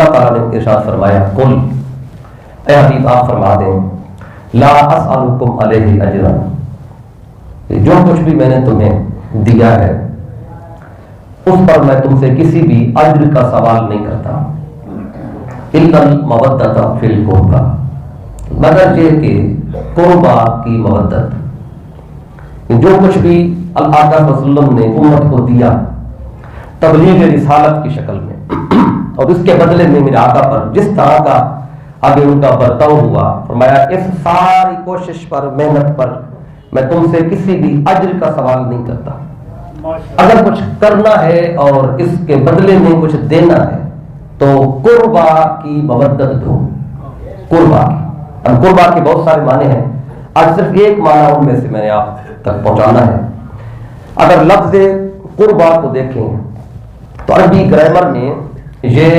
اللہ تعالیٰ نے ارشاد فرمایا قل، اے حبیب آپ فرما دیں، لا اسألکم علیہ اجرا، جو کچھ بھی میں نے تمہیں دیا ہے اس پر میں تم سے کسی بھی اجر کا سوال نہیں کرتا، الا المودۃ فی القربى، مگر یہ کہ قربا کی مودت، جو کچھ بھی اللہ صلی اللہ علیہ وسلم نے امت کو دیا تبلیغ رسالت کی شکل میں، اور اس کے بدلے میں میرے آقا پر جس طرح کا آگے ان کا برتاؤ ہوا، فرمایا اس ساری کوشش پر، محنت پر میں تم سے کسی بھی اجر کا سوال نہیں کرتا، اگر کچھ کرنا ہے اور اس کے بدلے میں کچھ دینا ہے تو قربا کی مودت دو۔ قربا کی، اب قربا کے بہت سارے معنی ہیں، آج صرف ایک معنی ان میں سے میں نے آپ تک پہنچانا ہے۔ اگر لفظ قربا کو دیکھیں تو عربی گرامر میں یہ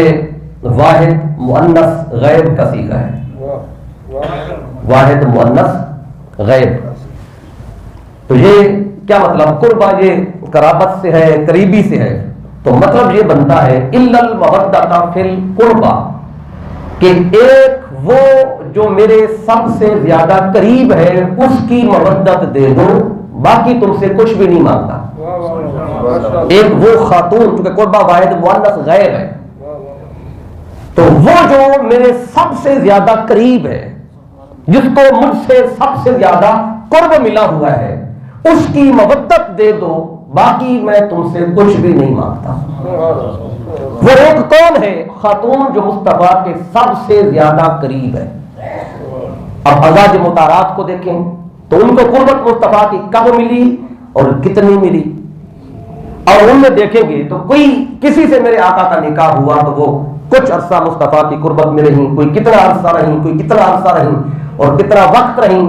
واحد مؤنث غیب کا صیغہ ہے، واحد مؤنث غیب۔ تو یہ کیا مطلب؟ قربا یہ قرابت سے ہے، قریبی سے ہے، تو مطلب یہ بنتا ہے الا المودۃ فی القربى، کہ ایک وہ جو میرے سب سے زیادہ قریب ہے اس کی مودت دے دو، باقی تم سے کچھ بھی نہیں مانگتا۔ ایک وہ خاتون، چونکہ قربا واحد مؤنث غیر ہے، تو وہ جو میرے سب سے زیادہ قریب ہے، جس کو مجھ سے سب سے زیادہ قرب ملا ہوا ہے، اس کی مودت دے دو، باقی میں تم سے کچھ بھی نہیں مانگتا۔ وہ ایک کون ہے؟ خاتون جو مصطفیٰ کے سب سے زیادہ قریب ہے۔ اب ازواج مطہرات کو دیکھیں تو ان کو قربت مصطفیٰ کی کب ملی اور کتنی ملی، اور ان میں دیکھیں گے تو کوئی کسی سے میرے آقا کا نکاح ہوا تو وہ کچھ عرصہ مصطفیٰ کی قربت میں رہیں، کوئی کتنا عرصہ رہیں، کوئی کتنا عرصہ رہیں اور کتنا وقت رہیں،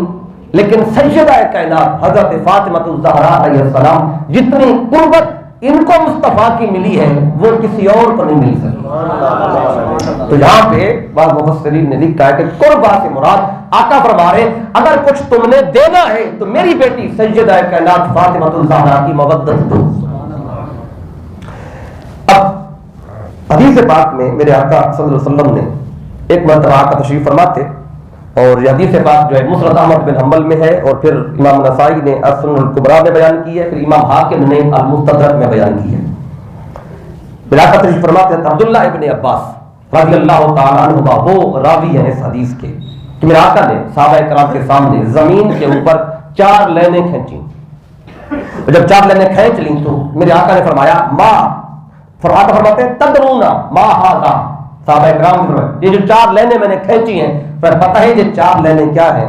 لیکن سیدہ کائنات حضرت فاطمہ الزہرا علیہ السلام جتنی قربت ان کو مصطفیٰ کی ملی ہے وہ کسی اور کو نہیں مل سکی۔ تو یہاں پہ بعض مفسرین نے لکھا ہے کہ قربا سے مراد آقا فرما رہے اگر کچھ تم نے دینا ہے تو میری بیٹی سیدہ کائنات فاطمہ الزہرا کی مودت دو۔ اب حدیث پاک میں میرے آقا صلی اللہ علیہ وسلم نے ایک مرتبہ آقا تشریف فرماتے، اور یہ حدیث پاک جو ہے مسند احمد بن حنبل میں ہے، اور پھر امام نسائی نے السنن الکبریٰ میں بیان کی ہے، پھر امام حاکم نے المستدرک میں بیان کی ہے۔ میرے آقا تشریف فرماتے ہیں عبداللہ ابن عباس رضی اللہ تعالیٰ عنہما وہ راوی ہیں اس حدیث کے کہ میرے آقا نے صحابہ کرام کے سامنے زمین کے اوپر 4 لینیں کھینچیں، جب 4 لینیں کھینچ لیں تو میرے آقا نے فرمایا آقا فرماتے ہیں تدرون ما ھذا، صحابہ کرام نے فرمایا یہ جو 4 لینیں میں نے کھینچی ہیں پھر پتہ ہے یہ 4 لینیں کیا ہیں؟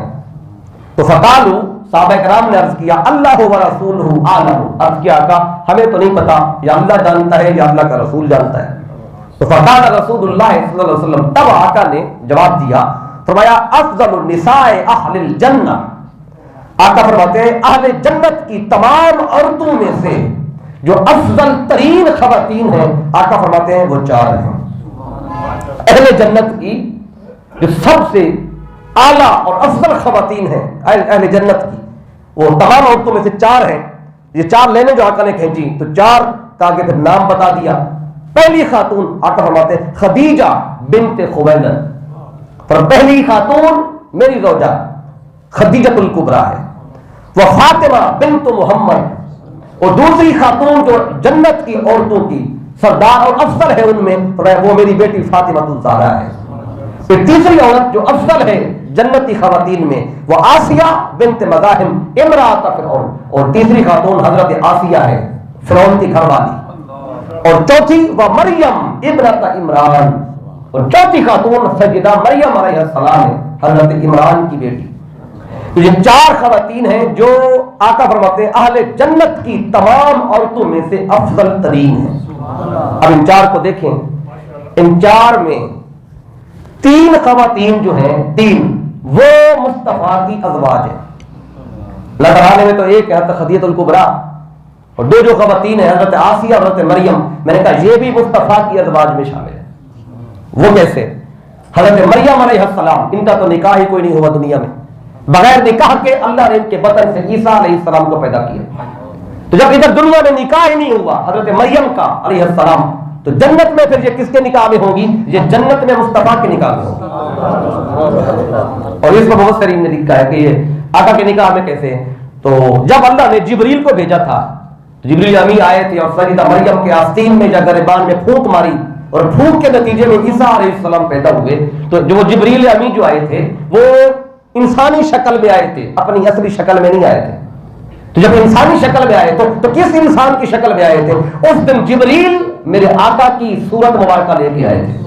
تو فقالوا، صحابہ کرام نے عرض کیا اللہ و رسولہ اعلم، عرض کیا آقا ہمیں تو نہیں پتا، یا اللہ جانتا ہے یا اللہ کا رسول جانتا ہے۔ تو فقال رسول اللہ صلی اللہ علیہ وسلم، تب آقا نے جواب دیا، فرمایا افضل النساء اہل الجنہ، آقا فرماتے ہیں اہل جنت کی تمام عورتوں میں سے جو افضل ترین خواتین ہیں، آقا فرماتے ہیں وہ 4 ہیں۔ اہل جنت کی جو سب سے اعلیٰ اور افضل خواتین ہیں اہل جنت کی، وہ تمام عورتوں میں سے 4 ہیں۔ یہ 4 لینے جو آقا نے کھینچی تو 4 کا آگے پھر نام بتا دیا۔ پہلی خاتون آقا فرماتے ہیں خدیجہ بنت خویلد، اور پہلی خاتون میری زوجہ خدیجۃ الکبریٰ ہے، وہ فاطمہ بنت محمد، اور دوسری خاتون جو جنت کی عورتوں کی سردار اور افضل ہے ان میں وہ میری بیٹی فاطمہ الزہرا ہے۔ پھر تیسری عورت جو افضل ہے جنتی خواتین میں وہ آسیہ بنت مزاحم امرأۃ فرعون، اور تیسری خاتون حضرت آسیہ ہے فرعون کی گھر والی، اور چوتھی وہ مریم ابنۃ عمران، اور چوتھی خاتون سیدہ مریم علیہ السلام ہے حضرت عمران کی بیٹی۔ تو یہ 4 خواتین ہیں جو آقا فرماتے ہیں اہل جنت کی تمام عورتوں میں سے افضل ترین ہیں۔ اب ان 4 کو دیکھیں، ان 4 میں 3 خواتین جو ہیں 3 وہ مصطفیٰ کی ازواج ہیں۔ اللہ تعالیٰ میں تو ایک ہے حضرت خدیجہ الکبریٰ، اور 2 جو خواتین ہیں حضرت آسیہ اور حضرت مریم، میں نے کہا یہ بھی مصطفیٰ کی ازواج میں شامل ہے۔ وہ کیسے؟ حضرت مریم علیہ السلام، ان کا تو نکاح ہی کوئی نہیں ہوا دنیا میں، بغیر نکاح کے اللہ نے ان کے بطن سے عیسیٰ علیہ السلام کو پیدا کیا۔ تو جب ادھر دنیا میں نکاح ہی نہیں ہوا حضرت مریم کا علیہ السلام، تو جنت میں پھر یہ کس کے نکاح میں ہوگی؟ یہ جنت میں مصطفیٰ کے نکاح میں ہوگی. اور اس میں بہت ساری نے لکھا ہے کہ یہ آقا کے نکاح میں کیسے. تو جب اللہ نے جبریل کو بھیجا تھا، جبریل امی آئے تھے اور سیدہ مریم کے آستین میں یا گریبان میں پھونک ماری اور پھونک کے نتیجے میں عیسیٰ علیہ السلام پیدا ہوئے. تو جو جبریل امی جو آئے تھے وہ انسانی شکل میں آئے تھے، اپنی اصلی شکل میں نہیں آئے تھے. تو جب انسانی شکل میں آئے تو کس انسان کی شکل میں آئے تھے؟ اس دن جبریل میرے آقا کی صورت مبارکہ لے کے آئے تھے.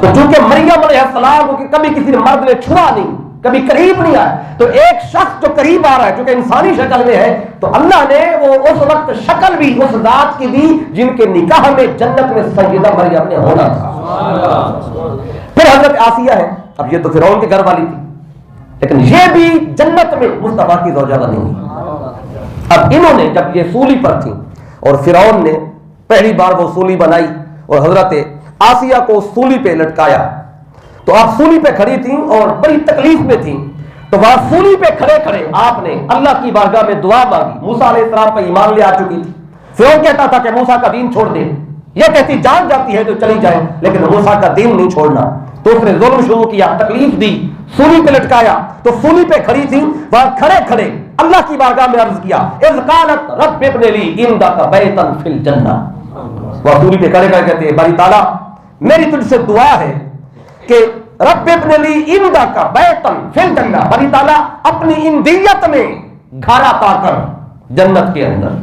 تو چونکہ مریم علیہ السلام کو کبھی کسی مرد نے چھوا نہیں، کبھی قریب نہیں آیا، تو ایک شخص جو قریب آ رہا ہے چونکہ انسانی شکل میں ہے، تو اللہ نے وہ اس وقت شکل بھی اس ذات کی دی جن کے نکاح میں جنت میں سیدہ مریم نے ہونا تھا. پھر حضرت آسیہ ہے. اب یہ تو فرعون کے گھر والی تھی، لیکن یہ بھی جنت میں مصطفیٰ کی زوجہ بنی ہوئی. اب انہوں نے جب یہ سولی پر تھی اور فرعون نے پہلی بار وہ سولی بنائی اور حضرت آسیہ کو سولی پہ لٹکایا، تو آپ سولی پہ کھڑی تھیں اور بڑی تکلیف میں تھیں. تو وہاں سولی پہ کھڑے کھڑے آپ نے اللہ کی بارگاہ میں دعا مانگی. موسیٰ علیہ السلام پہ ایمان لے آ چکی تھی. فرعون کہتا تھا کہ موسیٰ کا دین چھوڑ دے، یہ کہتی جان جاتی ہے تو چلی جائے، لیکن موسیٰ کا دین نہیں چھوڑنا. تو اس نے ظلم شروع کیا، تکلیف دی، سولی پہ لٹکایا. تو سولی پہ کھڑی تھی، وہاں کھڑے کھڑے اللہ کی بارگاہ میں عرض کیا، اذ قالت رب ابن لی عندک بیتا فی الجنہ. وہ سولی پہ کھڑے کھڑے کہتے ہیں باری تعالیٰ میری تجھ سے دعا ہے کہ رب ابن لی عندک بیتا فی الجنہ، باری تعالیٰ اپنی اندیت میں گھر عطا کر جنت کے اندر.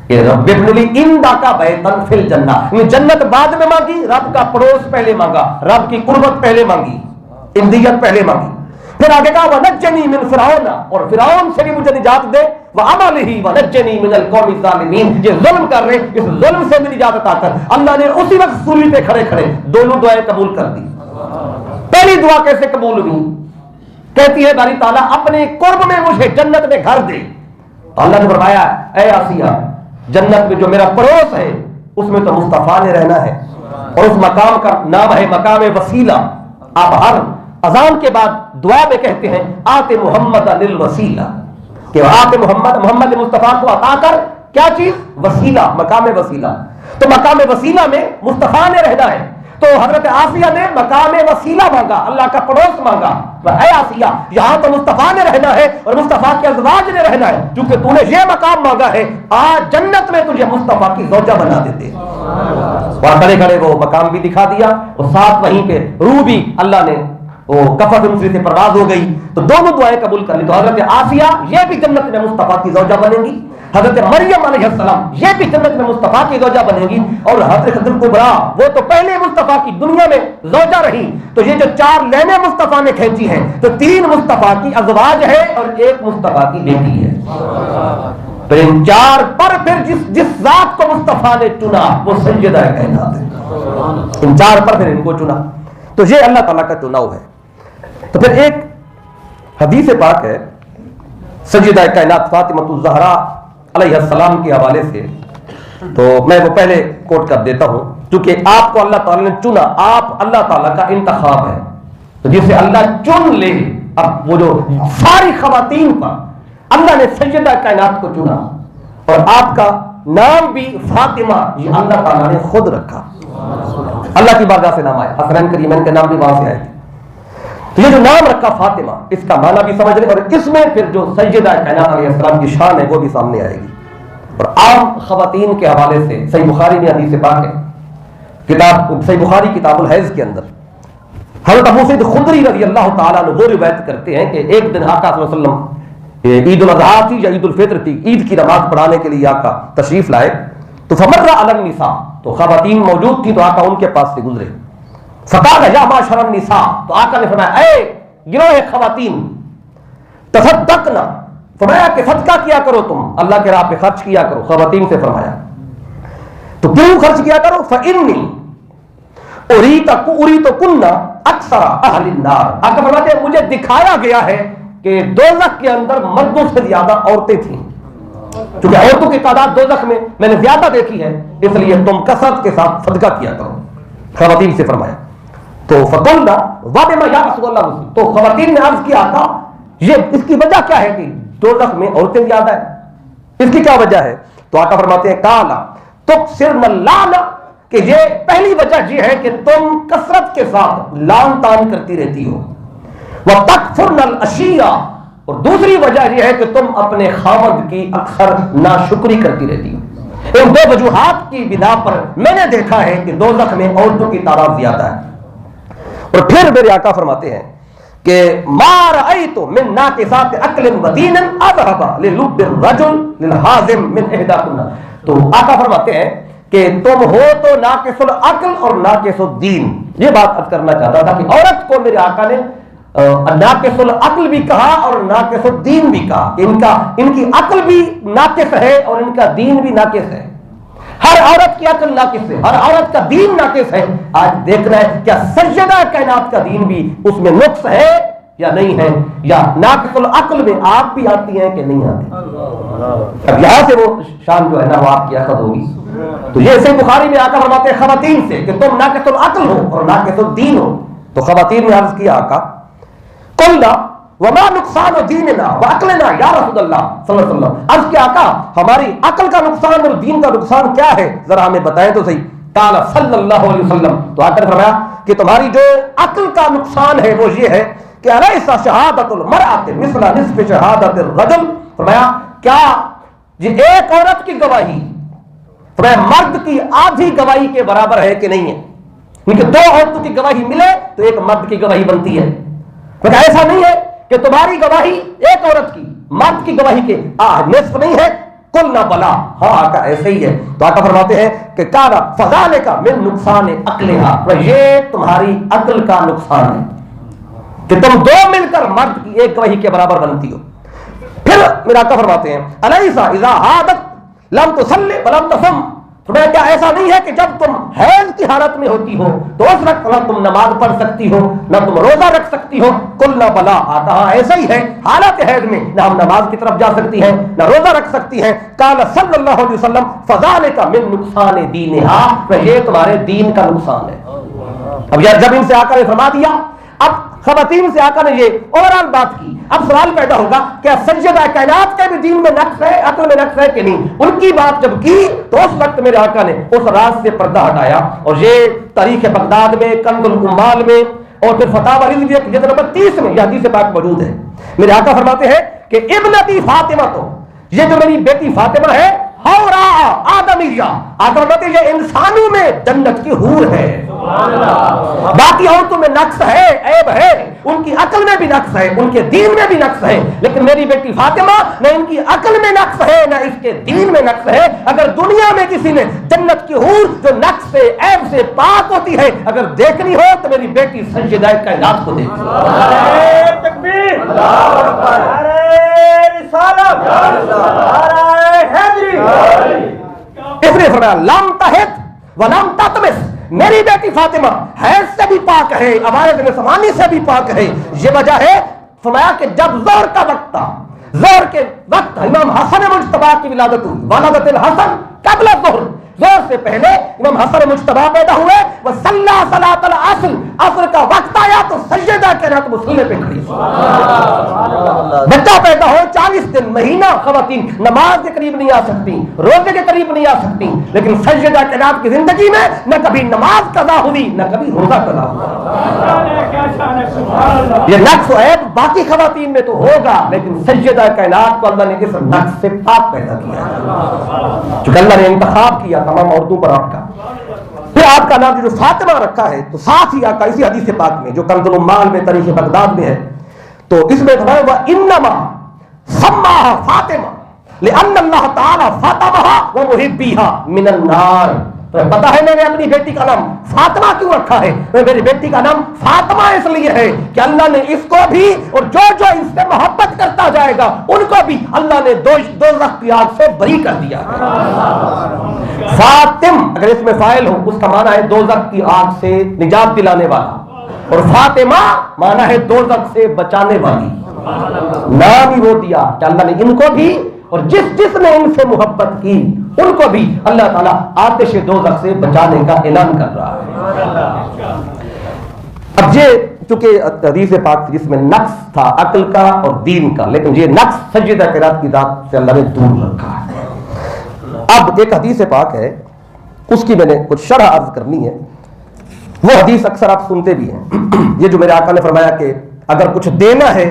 کہ رب ابن لی عندک بیتا فی الجنہ، جنت بعد میں مانگی، رب کا پڑوس پہلے مانگا، رب کی قربت پہلے مانگی، اندیت پہلے مانگی. پھر آگے کہا وَنَجَّنِي مِن فِرْعَوْنَ، اور فرعون سے بھی مجھے نجات دے، وَعَمَلِهِ وَنَجَّنِي مِنَ الْقَوْمِ الظَّالِمِينَ، یہ ظلم کر رہے اس ظلم سے بھی نجات عطا کر. اللہ نے اسی وقت سولی پہ کھڑے کھڑے دونوں دعائیں قبول کر دی. پہلی دعا کیسے قبول ہوئی؟ کہتی ہے باری تعالیٰ اپنے قرب میں مجھے جنت میں گھر دے. اللہ نے فرمایا اے آسیہ، جنت میں جو میرا پڑوس ہے اس میں تو مصطفیٰ نے رہنا ہے، اور اس مقام کا نام ہے مقام وسیلہ. آپ ہر اذان کے بعد دعا میں کہتے ہیں آت محمد للوسیلہ، کہ آت محمد مصطفیٰ کو عطا کر کیا چیز؟ وسیلہ، مقام وسیلہ. تو مقام وسیلہ میں مصطفیٰ نے رہنا ہے. تو حضرت آسیہ نے مقام وسیلہ مانگا، اللہ کا پڑوس مانگا. اے آسیہ یہاں تو مصطفیٰ نے رہنا ہے اور مصطفیٰ کے ازواج نے رہنا ہے، کیونکہ تو نے یہ مقام مانگا ہے، آج جنت میں تجھے مصطفیٰ کی زوجہ بنا دیتے. وہاں کھڑے کھڑے وہ مقام بھی دکھا دیا اور ساتھ وہیں پہ روح بھی اللہ نے وہ کفر مصری سے پرواز ہو گئی. تو دونوں دعائیں قبول کر لی. تو حضرت آسیہ یہ بھی جنت میں مصطفیٰ کی زوجہ بنیں گی، حضرت مریم علیہ السلام یہ بھی جنت میں مصطفیٰ کی زوجہ بنے گی، اور حضرت کبریٰ وہ تو پہلے مصطفیٰ کی دنیا میں زوجہ رہی. تو یہ جو 4 لینیں مصطفیٰ نے کھینچی ہیں، تو 3 مصطفیٰ کی ازواج ہے اور 1 مصطفیٰ کی بیٹی ہے. پھر ان 4 پر پھر جس ذات کو مصطفیٰ نے چنا وہ سیدہ کائنات ہے. ان 4 پر پھر ان کو چنا. تو یہ اللہ تعالیٰ کا چناؤ ہے. تو پھر ایک حدیث پاک ہے سیدہ کائنات فاطمۃ الزہرا علیہ السلام کے حوالے سے، تو میں وہ پہلے کوٹ کر دیتا ہوں. چونکہ آپ کو اللہ تعالیٰ نے چنا، آپ اللہ تعالیٰ کا انتخاب ہے، تو جسے اللہ چن لے. اب وہ جو ساری خواتین پر اللہ نے سیدہ کائنات کو چنا، اور آپ کا نام بھی فاطمہ یہ اللہ تعالیٰ نے خود رکھا. اللہ کی بارگاہ سے نام آیا، حسنین کریمین کے نام بھی وہاں سے آئے تھے. تو یہ جو نام رکھا فاطمہ، اس کا معنی بھی سمجھ لیں، اور اس میں پھر جو سیدہ کائنات علیہ السلام کی شان ہے وہ بھی سامنے آئے گی. اور عام خواتین کے حوالے سے صحیح بخاری میں حدیث پاک ہے، کتاب صحیح بخاری کتاب الحیض کے اندر حضرت ابو سعید خدری رضی اللہ تعالیٰ عنہ وہ روایت کرتے ہیں کہ ایک دن آقا صلی اللہ علیہ وسلم عید الاضحیٰ تھی یا عید الفطر تھی، عید کی نماز پڑھانے کے لیے آقا تشریف لائے. تو فمر علی النساء، تو خواتین موجود تھی، تو آقا ان کے پاس سے گزرے. فقال یا معشر النساء، تو آقا نے فرمایا اے گروہ خواتین، تصدقنا، فرمایا کہ صدقہ کیا کرو، تم اللہ کے راہ پہ خرچ کیا کرو. خواتین سے فرمایا تو کیوں خرچ کیا کرو؟ فإنی اریتکن اکثر اہل النار، آقا فرماتے ہیں مجھے دکھایا گیا ہے کہ دوزخ کے اندر مردوں سے زیادہ عورتیں تھیں، کیونکہ عورتوں کی تعداد دوزخ میں نے زیادہ دیکھی ہے، اس لیے تم کثرت کے ساتھ صدقہ کیا کرو. خواتین سے فرمایا. تو فقلنا وبما یا رسول اللہ، تو خواتین نے عرض کیا آقا یہ اس کی وجہ کیا ہے کہ دوزخ میں عورتیں زیادہ ہیں، اس کی کیا وجہ ہے؟ تو آقا فرماتے ہیں کالا تکثرن اللعن، کہ یہ پہلی وجہ یہ ہے کہ تم کثرت کے ساتھ لعن طعن کرتی رہتی ہو، وتکفرن الاشیاء، اور دوسری وجہ یہ ہے کہ تم اپنے خاوند کی اکثر ناشکری کرتی رہتی ہو۔ ان دو وجوہات کی بنا پر میں نے دیکھا ہے کہ دوزخ میں عورتوں کی تعداد زیادہ ہے۔ اور پھر میرے آقا فرماتے ہیں کہ ما رأیت من ناقصات عقل و دین اذهب للب الرجل للحازم من احداکن، تو آقا فرماتے ہیں کہ تم ہو تو ناقص العقل اور ناقص الدین۔ یہ بات عرض کرنا چاہتا تھا کہ عورت کو میرے آقا نے ناقص العقل بھی کہا اور ناقص الدین بھی کہا، کہ ان کی عقل بھی ناقص ہے اور ان کا دین بھی ناقص ہے۔ ہر عورت کی عقل ناقص ہے، ہر عورت کا دین ناقص ہے۔ آج دیکھنا ہے کیا سیدہ کائنات کا دین بھی اس میں نقص ہے یا نہیں ہے، یا ناقص العقل میں آپ بھی آتی ہیں کہ نہیں آتی۔ اب یہاں سے وہ شان جو ہے نا وہ آپ کی اخذ ہوگی۔ تو یہ صحیح بخاری میں آقا فرماتے ہیں خواتین سے کہ تم ناقص العقل ہو اور ناقص الدین ہو۔ تو خواتین نے عرض کیا آقا قلنا وما نقصان دیننا وعقلنا یا رسول اللہ صلی اللہ علیہ وسلم، عرض کیا آقا ہماری عقل کا نقصان اور دین کا نقصان کیا ہے، ذرا ہمیں بتائیں تو صحیح۔ قال صلی اللہ علیہ وسلم، تو آقا نے فرمایا کہ تمہاری جو عقل کا نقصان ہے وہ یہ ہے کہ الیس شہادت المرأۃ مثل نصف شہادت الرجل، فرمایا کیا یہ ایک عورت کی گواہی فرمایا مرد کی آدھی گواہی کے برابر ہے کہ نہیں ہے، کیونکہ دو عورتوں کی گواہی ملے تو ایک مرد کی گواہی بنتی ہے۔ ایسا نہیں ہے کہ تمہاری گواہی ایک عورت کی مرد کی گواہی کے نصف نہیں ہے، کل نہ بلا، ہاں آقا ایسے ہی ہے۔ تو آقا فرماتے ہیں کہ کانا فذالک من نقصان عقلہا، یہ تمہاری عقل کا نقصان ہے کہ تم دو مل کر مرد کی ایک گواہی کے برابر بنتی ہو۔ پھر میرا آقا فرماتے ہیں الیس اذا عادت لم تصلی ولم تصم، تمہیں کیا ایسا نہیں ہے کہ جب تم حیض کی حالت میں ہوتی ہو تو اس وقت نہ تم نماز پڑھ سکتی ہو نہ تم روزہ رکھ سکتی ہو، کل نہ بلا، آتا ایسا ہی ہے، حالت حیض میں نہ ہم نماز کی طرف جا سکتی ہیں نہ روزہ رکھ سکتی ہیں۔ قال صلی اللہ علیہ وسلم فذالک من نقصان دینہا، یہ تمہارے دین کا نقصان ہے۔ اب یار جب ان سے آقا نے فرما دیا، اب خواتین سے آقا نے یہ اوورال بات کی، اب سوال پیدا ہوگا کیا سیدہ کائنات کے بھی دین میں نقص ہے، عقل میں نقص ہے کہ نہیں؟ ان کی بات جب کی تو اس وقت میرے آقا نے اس راز سے پردہ ہٹایا، اور یہ تاریخ بغداد میں، کنز الاموال میں، اور پھر فتاوی رضویہ کی جلد نمبر 30 میں یہ حدیث پاک موجود ہے۔ میرے آقا فرماتے ہیں کہ ابنتی فاطمہ، تو یہ جو میری بیٹی فاطمہ ہے، حورا آدمیہ، آقا فرماتے ہیں یہ انسانوں میں جنت کی حور ہے۔ باقی عورتوں میں نقص ہے، عیب ہے، ان کی عقل میں بھی نقص ہے، ان کے دین میں بھی نقص ہے، لیکن میری بیٹی فاطمہ نہ ان کی عقل میں نقص ہے نہ اس کے دین میں نقص ہے۔ اگر دنیا میں کسی نے جنت کی حور جو نقص سے عیب سے پاک ہوتی ہے اگر دیکھنی ہو تو میری بیٹی سیدہ کائنات کو دیکھو۔ نعرہ تکبیر، اللہ اکبر، نعرہ رسالت، نعرہ حیدری۔ اس نے فرمایا لم تحد ولم تطمس، میری بیٹی فاطمہ حیض سے بھی پاک ہے، عوارض نسوانی سے بھی پاک ہے۔ یہ وجہ ہے فرمایا کہ جب ظہر کا وقت تھا، ظہر کے وقت امام حسن مجتبی کی ولادت ہوئی، ولادت الحسن قبل الظہر، ظہر سے پہلے امام حسن مجتبی پیدا ہوئے، وہ صلی صلاۃ العصر، عصر کا وقت آیا تو سجدہ کے رات مصلی پہ کھڑی، بچہ پیدا ہو 40 دن مہینہ خواتین نماز کے قریب نہیں آ سکتی، روزے کے قریب نہیں آ سکتی، لیکن سجدہ کے رات کی زندگی میں نہ کبھی نماز قضا ہوئی نہ کبھی روزہ قضا ہوا۔ یہ نقص و عیب باقی خواتین میں تو ہوگا، لیکن سجدہ کائنات کو اللہ نے اس نقص سے پاک پیدا کیا، چونکہ اللہ نے انتخاب کیا تمام عورتوں پر آپ کا۔ پھر آپ کا نام جو فاطمہ رکھا ہے تو ساتھ ہی آپ کا اسی حدیث پاک میں جو کنز الاموال میں تاریخ بغداد میں ہے تو اس میں فرمایا وانما سماها فاطمہ لان اللہ تعالی فاطمها ومحبیها من النار، پتا ہے میں نے اپنی بیٹی کا نام فاطمہ کیوں رکھا ہے؟ میری بیٹی کا نام فاطمہ اس لیے ہے کہ اللہ نے اس کو بھی اور جو جو اس سے محبت کرتا جائے گا ان کو بھی اللہ نے دوزخ کی آگ سے بری کر دیا ہے۔ فاطم اگر اس میں فاعل ہو اس کا معنی ہے دوزخ کی آگ سے نجات دلانے والا، اور فاطمہ معنی ہے دوزخ سے بچانے والی۔ نام ہی وہ دیا کہ اللہ نے ان کو بھی اور جس جس نے ان سے محبت کی ان کو بھی اللہ تعالیٰ آتش دوزخ سے بچانے کا اعلان کر رہا ہے۔ اب یہ چونکہ حدیث پاک جس میں نقص تھا عقل کا اور دین کا، لیکن یہ نقص سجدہ قرات کی ذات سے اللہ نے دور رکھا ہے۔ اب ایک حدیث پاک ہے اس کی میں نے کچھ شرح عرض کرنی ہے. وہ حدیث اکثر آپ سنتے بھی ہیں، یہ جو میرے آقا نے فرمایا کہ اگر کچھ دینا ہے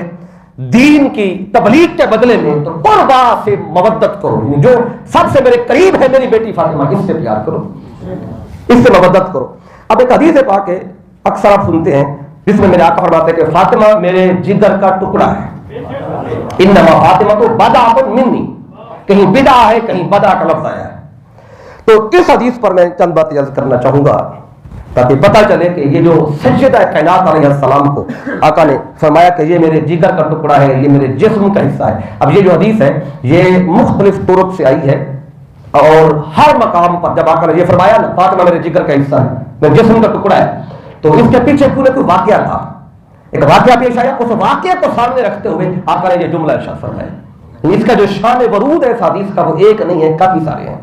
دین کی تبلیغ کے بدلے میں تو قربا سے مودت کرو، جو سب سے میرے قریب ہے میری بیٹی فاطمہ، اس سے پیار کرو، اس سے مودت کرو. اب ایک حدیث پاک ہے اکثر آپ سنتے ہیں جس میں میرے آقا فرماتے ہیں کہ فاطمہ میرے جگر کا ٹکڑا ہے. انما فاطمہ تو بدعۃ منی، کہیں بدعہ ہے کہیں بدعہ کا لفظ آیا ہے. تو اس حدیث پر میں چند باتیں عرض کرنا چاہوں گا تاکہ پتہ چلے کہ یہ جو سیدہ کائنات علیہ السلام کو آقا نے فرمایا کہ یہ میرے جگر کا ٹکڑا ہے، یہ میرے جسم کا حصہ ہے. اب یہ جو حدیث ہے یہ مختلف طرق سے آئی ہے اور ہر مقام پر جب آقا نے یہ فرمایا نا فاطمہ میرے جگر کا حصہ ہے، میرے جسم کا ٹکڑا ہے، تو اس کے پیچھے پورے کوئی واقعہ تھا، ایک واقعہ پیش آیا. اس واقعے کو سامنے رکھتے ہوئے آقا نے یہ جملہ ارشاد فرمایا. اس کا جو شان ورود ہے اس حدیث کا وہ ایک نہیں ہے، کافی سارے ہیں،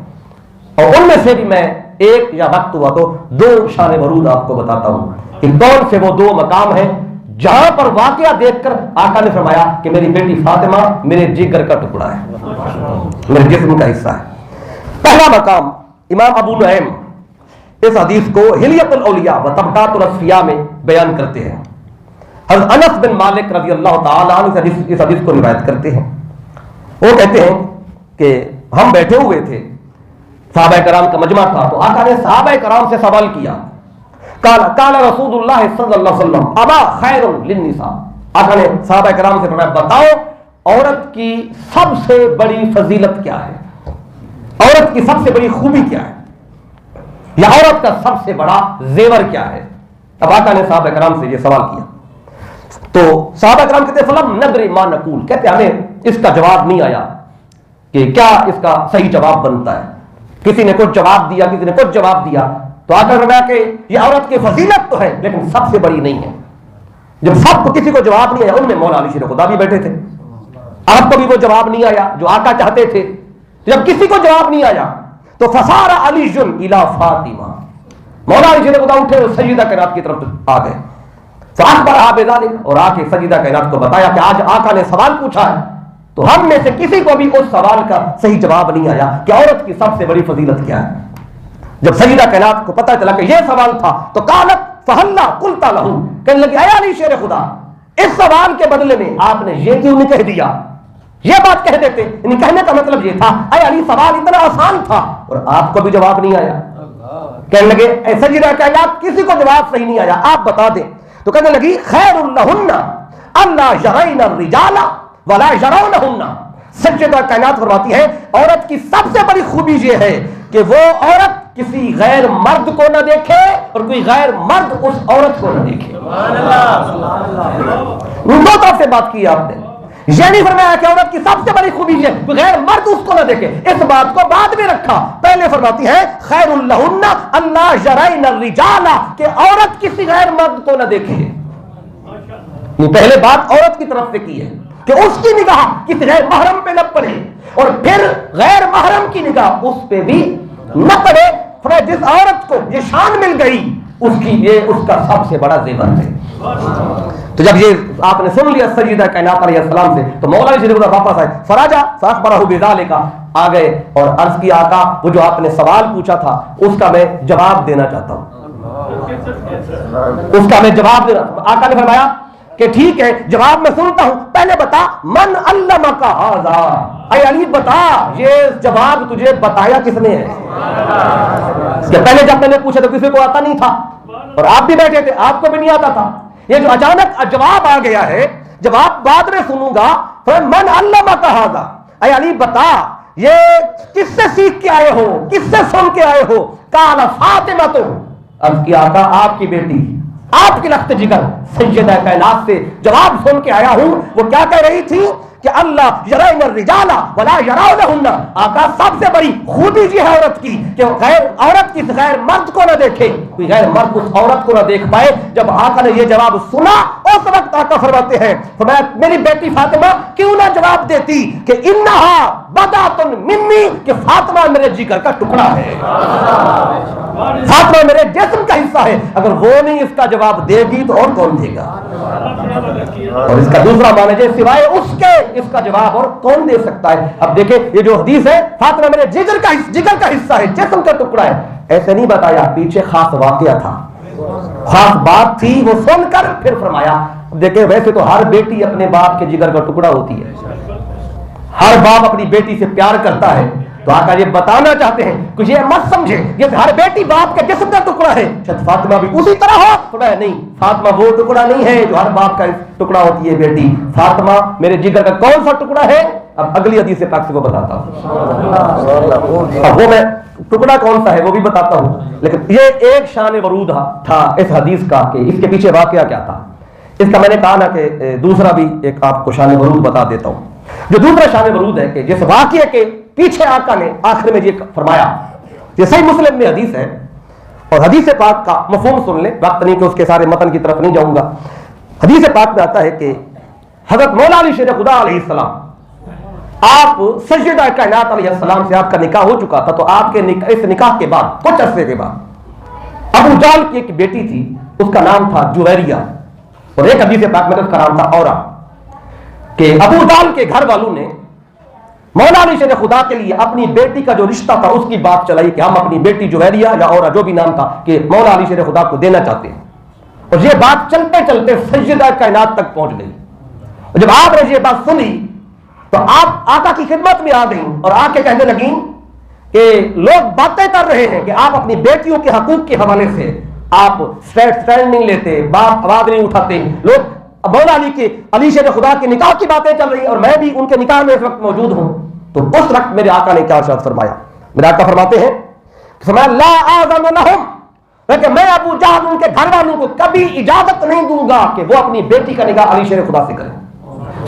اور ان میں سے بھی میں ایک یا وقت ہوا تو دو شان ورود آپ کو بتاتا ہوں کہ کون سے وہ دو مقام ہیں جہاں پر واقعہ دیکھ کر آقا نے فرمایا کہ میری بیٹی فاطمہ میرے جگر کا ٹکڑا ہے، میرے جسم کا حصہ ہے. پہلا مقام امام ابو نعیم اس حدیث کو حلیۃ الاولیاء و طبقات الاصفیاء میں بیان کرتے ہیں. حضرت انس بن مالک رضی اللہ تعالی عنہ اس حدیث کو روایت کرتے ہیں. وہ کہتے ہیں کہ ہم بیٹھے ہوئے تھے، صحابہ کرام کا مجمع تھا، تو آقا نے صحابہ کرام سے سوال کیا. قال رسول اللہ صلی اللہ علیہ وسلم ابا خیر للنساء، آقا نے صحابہ کرام سے فرمایا بتاؤ عورت کی سب سے بڑی فضیلت کیا ہے، عورت کی سب سے بڑی خوبی کیا ہے، یا عورت کا سب سے بڑا زیور کیا ہے. اب آقا نے صحابہ کرام سے یہ سوال کیا تو صحابہ کرام کہتے فلم ندری ما نقول، کہتے ہمیں اس کا جواب نہیں آیا کہ کیا اس کا صحیح جواب بنتا ہے. کسی نے کچھ جواب دیا، کسی نے کچھ جواب دیا، تو آقا نے فرمایا کہ یہ عورت کی فضیلت تو ہے لیکن سب سے بڑی نہیں ہے. جب سب کو کسی کو جواب نہیں آیا، ان میں مولا علی شیر خدا بھی بیٹھے تھے، آپ کو بھی وہ جواب نہیں آیا جو آقا چاہتے تھے. جب کسی کو جواب نہیں آیا تو فصار علی الی فاطمہ، مولا علی شیر خدا اٹھے اور سیدہ کائنات کی طرف آ گئے. فاخبرھا بذلک، اور آ کے سیدہ کائنات کو بتایا کہ آج آقا نے سوال پوچھا ہے. تو ہم میں سے کسی کو بھی اس سوال کا صحیح جواب نہیں آیا کہ عورت کی سب سے بڑی فضیلت کیا ہے. جب سیدہ کائنات کو پتہ چلا کہ یہ سوال تھا تو قالت فہلا قلت لہ، کہنے لگی اے علی شیر خدا اس سوال کے بدلے میں آپ نے یہ کیوں نہیں کہہ دیا، یہ بات کہہ دیتے. یعنی کہنے کا مطلب یہ تھا اے علی سوال اتنا آسان تھا اور آپ کو بھی جواب نہیں آیا. کہنے لگے اے سیدہ کائنات کسی کو جواب صحیح نہیں آیا، آپ بتا دیں. تو کہنے لگی خیر لہن اللہ یرین الرجال ولا یرونہن. سیدہ کائنات فرماتی ہے عورت کی سب سے بڑی خوبی یہ ہے کہ وہ عورت کسی غیر مرد کو نہ دیکھے اور کوئی غیر مرد اس عورت کو نہ دیکھے. دو طرف سے بات کی آپ نے، یہ نہیں فرمایا کہ عورت کی سب سے بڑی خوبی یہ کوئی غیر مرد اس کو نہ دیکھے، اس بات کو بعد میں رکھا. پہلے فرماتی ہے خیر لہن اللہ یرین الرجال، کہ عورت کسی غیر مرد کو نہ دیکھے. پہلے بات عورت کی طرف سے کی ہے کہ اس کی نگاہ کسی غیر محرم پہ نہ پڑے اور پھر غیر محرم کی نگاہ اس پہ بھی نہ پڑے. جس عورت کو یہ شان مل گئی اس کی یہ اس کا سب سے بڑا زیور ہے. تو جب یہ آپ نے سن لیا سیدہ کائنات علیہ السلام سے تو مولا علی شیر خدا واپس آئے. فراجا فاخبرہ بذلک، آ گئے اور عرض کی آقا وہ جو آپ نے سوال پوچھا تھا اس کا میں جواب دینا چاہتا ہوں، اس کا میں جواب دینا. آقا نے فرمایا کہ ٹھیک ہے جواب میں سنتا ہوں، پہلے بتا من علمک ھذا، اے علی بتا یہ جواب تجھے بتایا کس نے ہے. کہ پہلے جب میں نے پوچھا تو کسی کو آتا نہیں تھا اور آپ بھی بیٹھے تھے، آپ کو بھی نہیں آتا تھا. یہ جو اچانک جواب آ گیا ہے، جواب بعد میں سنوں گا. من علمک ھذا، اے علی بتا یہ کس سے سیکھ کے آئے ہو، کس سے سن کے آئے ہو. قال فاطمہ، تو عرض کی آقا آپ کی بیٹی، آپ کی لخت جگر سیدہ کائنات سے جواب سن کے آیا ہوں. وہ کیا کہہ رہی تھی کہ اللہ یرین الرجال ولا یرونہن، آقا سب سے بڑی خوبی یہ ہے عورت کی کہ عورت کس غیر مرد کو نہ دیکھے، کوئی غیر مرد اس عورت کو نہ دیکھ پائے. جب آقا نے یہ جواب سنا اس وقت آقا فرماتے ہیں فرمایا میری بیٹی فاطمہ کیوں نہ جواب دیتی کہ انہا بدعۃ منی، کہ فاطمہ میرے جگر کا ٹکڑا ہے، فاطمہ میرے جسم کا حصہ ہے. اگر وہ نہیں اس کا جواب دے گی تو اور کون دے گا. اور اس کا دوسرا معنی ہے سوائے اس کے اس کا جواب اور کون دے سکتا ہے. اب دیکھیں یہ جو حدیث ہے فاطمہ میرے جگر کا حصہ ہے، جسم کا ٹکڑا ہے. ایسے نہیں بتایا، پیچھے خاص واقعہ تھا، خاص بات تھی، وہ سن کر پھر فرمایا دیکھیں ویسے تو ہر بیٹی اپنے باپ کے جگر کا ٹکڑا ہوتی ہے، ہر باپ اپنی بیٹی سے پیار کرتا ہے، تو آقا یہ بتانا چاہتے ہیں کہ یہ مت سمجھے یہ ہر بیٹی باپ کے جسم کا ٹکڑا ہے، شاید فاطمہ بھی اسی طرح ہو، ٹکڑا ہے نہیں، فاطمہ وہ ٹکڑا نہیں ہے جو ہر باپ کا ٹکڑا ہوتی ہے بیٹی، فاطمہ میرے جگر کا کون سا ٹکڑا ہے؟ اب اگلی حدیث پاک سے وہ بتاتا ہوں، اب وہ میں ٹکڑا کون سا ہے وہ بھی بتاتا ہوں، لیکن یہ ایک شان ورود تھا اس حدیث کا کہ اس کے پیچھے واقعہ کیا تھا۔ اس کا میں نے کہا نا کہ دوسرا بھی ایک آپ کو شان ورود بتا دیتا ہوں۔ جو دوسرا شان ورود ہے کہ جس واقعے کے پیچھے آقا نے آخر میں یہ فرمایا، یہ صحیح مسلم میں حدیث ہے، اور حدیث پاک کا مفہوم سن لیں، وقت نہیں کہ اس کے سارے متن کی طرف نہیں جاؤں گا۔ حدیث پاک میں آتا ہے کہ حضرت مولا علی شیر خدا علیہ السلام، آپ سیدہ کائنات علیہ السلام سے آپ کا نکاح ہو چکا تھا، تو آپ کے اس نکاح کے بعد کچھ عرصے کے بعد ابو جہل کی ایک بیٹی تھی، اس کا نام تھا جویریہ، اور ایک حدیث پاک میں اس کا نام تھا اورا، کہ ابو جہل کے گھر والوں نے مولا علی شیر خدا کے لیے اپنی بیٹی کا جو رشتہ تھا اس کی بات چلائی کہ ہم اپنی بیٹی جویریہ یا اورا جو بھی نام تھا کہ مولا علی شیر خدا کو دینا چاہتے ہیں، اور یہ بات چلتے چلتے سیدہ کائنات تک پہنچ گئی، اور جب آپ نے یہ بات سنی تو آپ آقا کی خدمت میں آ گئیں اور آ کے کہنے لگیں کہ لوگ باتیں کر رہے ہیں کہ آپ اپنی بیٹیوں کے حقوق کے حوالے سے آپ اسٹینڈ نہیں لیتے، بات آواز نہیں اٹھاتے، لوگ مولا علی کے علی شیر خدا کے نکاح کی باتیں چل رہی ہیں اور میں بھی ان کے نکاح میں اس وقت موجود ہوں۔ تو اس وقت میرے آقا نے کیا ارشاد فرمایا؟ میرے آقا فرماتے ہیں فرمایا لا آذن لہم، کہ میں ابو جہل ان کے گھر والوں کو کبھی اجازت نہیں دوں گا کہ وہ اپنی بیٹی کا نکاح علی شیر خدا سے کریں۔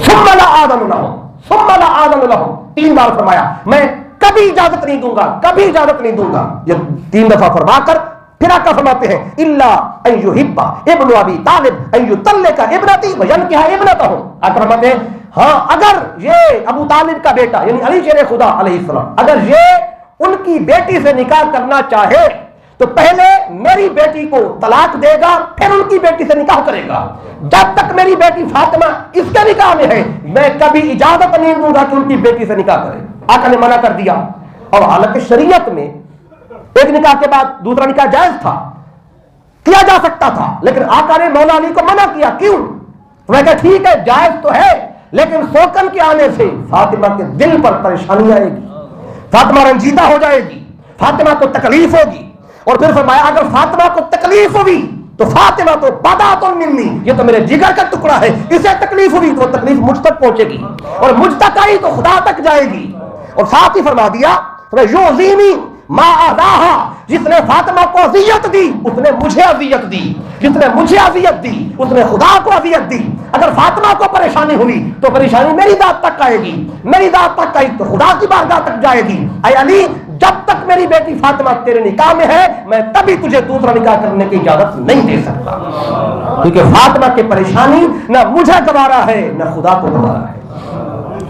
ثم لا آذن لہم، ثم لا آذن لہم، 3 بار فرمایا میں کبھی اجازت نہیں دوں گا، کبھی اجازت نہیں دوں گا، یہ 3 دفعہ فرما کر پھر آقا فرماتے ہیں الا ان یحب ابن ابی طالب ان یطلق ابنتی وینکح ابنتہ، آقا فرماتے ہیں ہاں اگر یہ ابو طالب کا بیٹا یعنی علی شیر خدا علیہ السلام اگر یہ ان کی بیٹی سے نکاح کرنا چاہے تو پہلے میری بیٹی کو طلاق دے گا، پھر ان کی بیٹی سے نکاح کرے گا، جب تک میری بیٹی فاطمہ اس کے نکاح میں ہے میں کبھی اجازت نہیں دوں گا کہ ان کی بیٹی سے نکاح کرے۔ آقا نے منع کر دیا، اور حالانکہ شریعت میں ایک نکاح کے بعد دوسرا نکاح جائز تھا، کیا جا سکتا تھا، لیکن آقا نے مولا علی کو منع کیا، کیوں؟ میں کہا ٹھیک ہے جائز تو ہے، لیکن سوکن کے آنے سے فاطمہ کے دل پر پریشانی آئے گی، فاطمہ رنجیدہ ہو جائے گی، فاطمہ کو تکلیف ہوگی، اور پھر فرمایا اگر فاطمہ کو تکلیف ہوئی تو فاطمہ تو بدعۃ منی، یہ تو میرے جگر کا ٹکڑا ہے، اسے تکلیف ہوئی تو تکلیف مجھ تک پہنچے گی، اور مجھ تک آئی تو خدا تک جائے گی۔ اور ساتھ ہی فرما دیا یؤذینی ما آذاہا، جس نے فاطمہ کو اذیت دی اس نے مجھے اذیت دی، جس نے مجھے اذیت دی اس نے خدا کو اذیت دی۔ اگر فاطمہ کو پریشانی ہوئی تو پریشانی میری ذات تک آئے گی، میری ذات تک آئی تو خدا کی بارگاہ تک جائے گی۔ اے علی جب تک میری بیٹی فاطمہ تیرے نکاح میں ہے میں تبھی تجھے دوسرا نکاح کرنے کی اجازت نہیں دے سکتا، کیونکہ فاطمہ کی پریشانی نہ مجھے گوارا ہے نہ خدا کو گوارا ہے۔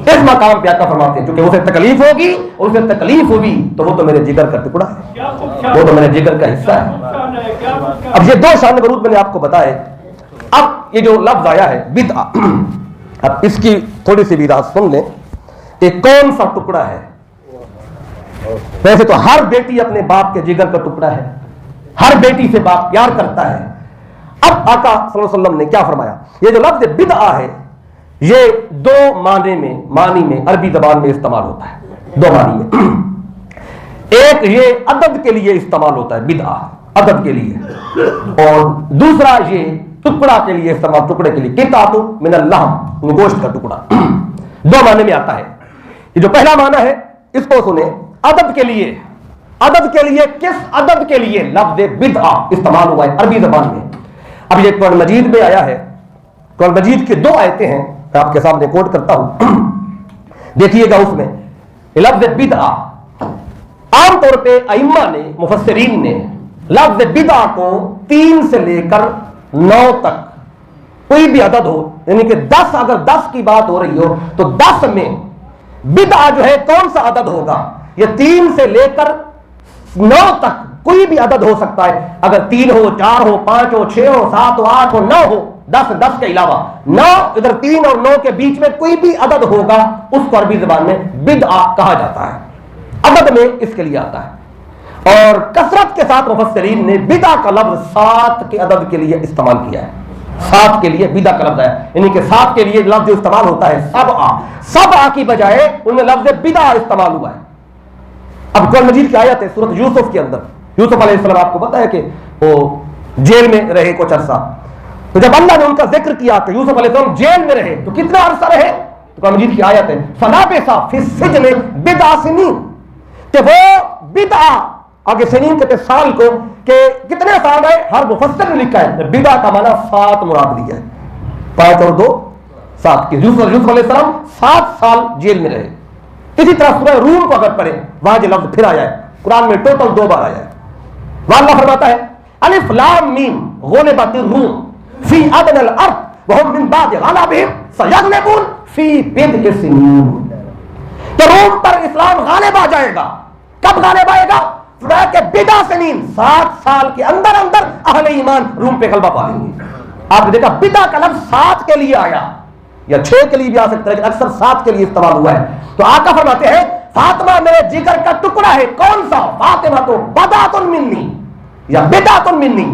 اس مقام پہ آقا فرماتے ہیں کیونکہ اسے تکلیف ہوگی اور اسے تکلیف ہوئی تو وہ تو میرے جگر کا ٹکڑا ہے، وہ تو میرے جگر کا حصہ ہے۔ اب یہ 2 شان ورود میں نے آپ کو بتائے۔ اب یہ جو لفظ آیا ہے بدعہ، اب اس کی تھوڑی سی بھی راز سن لیں کہ کون سا ٹکڑا ہے۔ ویسے تو ہر بیٹی اپنے باپ کے جگر کا ٹکڑا ہے، ہر بیٹی سے باپ پیار کرتا ہے۔ اب آقا صلی اللہ علیہ وسلم نے کیا فرمایا؟ یہ جو لفظ بدعہ ہے یہ 2 معنی میں عربی زبان میں استعمال ہوتا ہے، 2 معنی میں۔ ایک یہ عدد کے لیے استعمال ہوتا ہے بدعہ، عدد کے لیے، اور دوسرا یہ ٹکڑا کے لیے استعمال، ٹکڑے کے لیے قطعۃ من اللحم، گوشت کا ٹکڑا، 2 معنی میں آتا ہے۔ یہ جو پہلا معنی ہے اس کو سنیں، عدد کے لیے، عدد کے لیے کس عدد کے لیے لفظ بدعہ استعمال ہوا ہے عربی زبان میں؟ اب یہ قرآن مجید میں آیا ہے، قرآن مجید کی 2 آیتیں ہیں، میں آپ کے سامنے کوٹ کرتا ہوں، دیکھیے گا اس میں لفظ بدعہ عام طور پہ ائمہ نے، مفسرین نے لفظ بدعہ کو 3 سے لے کر 9 تک کوئی بھی عدد ہو، یعنی کہ 10 اگر 10 کی بات ہو رہی ہو تو 10 میں بدعہ جو ہے کون سا عدد ہوگا؟ یہ 3 سے لے کر 9 تک کوئی بھی عدد ہو سکتا ہے، اگر 3 ہو، 4 ہو، 5 ہو، 6 ہو، 7 ہو، 8 ہو، 9 ہو، 10 کے علاوہ 9، ادھر 3 اور 9 کے بیچ میں کوئی بھی عدد ہوگا اس کو عربی زبان میں بدعہ کہا جاتا ہے، عدد میں اس کے لیے آتا ہے۔ اور کثرت کے ساتھ مفسرین نے بدع کا لفظ 7 کے عدد کے لیے استعمال کیا ہے. 7 کے لیے بدع کا لفظ ہے، یعنی کہ 7 کے لیے لفظ استعمال ہوتا ہے سبع کی بجائے ان میں لفظ بدع استعمال ہوا ہے. اب قرآن مجید کی آیت ہے سورۃ یوسف کے اندر. یوسف علیہ السلام آپ کو پتا ہے کہ وہ جیل میں رہے کچھ عرصہ. تو جب اللہ نے ان کا ذکر کیا کہ یوسف علیہ السلام جیل میں رہے تو کتنا عرصہ رہے، تو قرآن مجید کی آیت ہے فَلَبِثَ فِي السِّجْنِ بِضْعَ سِنِينَ، کہ وہ بدع آگے سنین کہتے سال کو کہ کتنے سال رہے. ہر مفسر نے لکھا ہے بدع کا معنی 7 مراد لیا ہے. 5 اور 2 7 کہ یوسف علیہ السلام 7 سال جیل میں رہے. اسی طرح سورہ روم کو اگر پڑھیں وہاں یہ لفظ پھر آیا ہے، قرآن میں ٹوٹل 2 بار آیا ہے. وہاں اللہ فرماتا ہے الف لام میم غلبت الروم فی ادنى الارض وهم من بعد غلبهم سيغلبون فی بضع سنین، کہ روم پر اسلام غالب آ جائے گا. کب غالب آئے گا؟ کہ بضع سنین، 7 سال کے اندر اندر اہل ایمان روم پہ غلبہ پا لیں گے. آپ نے دیکھا بدع کا لفظ 7 کے لیے آیا یا 6 کے لیے بھی آ سکتا ہے، لیکن اکثر 7 کے لیے استعمال ہوا ہے. تو آقا فرماتے ہیں فاطمہ میرے جگر کا ٹکڑا ہے. کون سا؟ فاطمہ تو بدعۃ منی یا بدعۃ منی.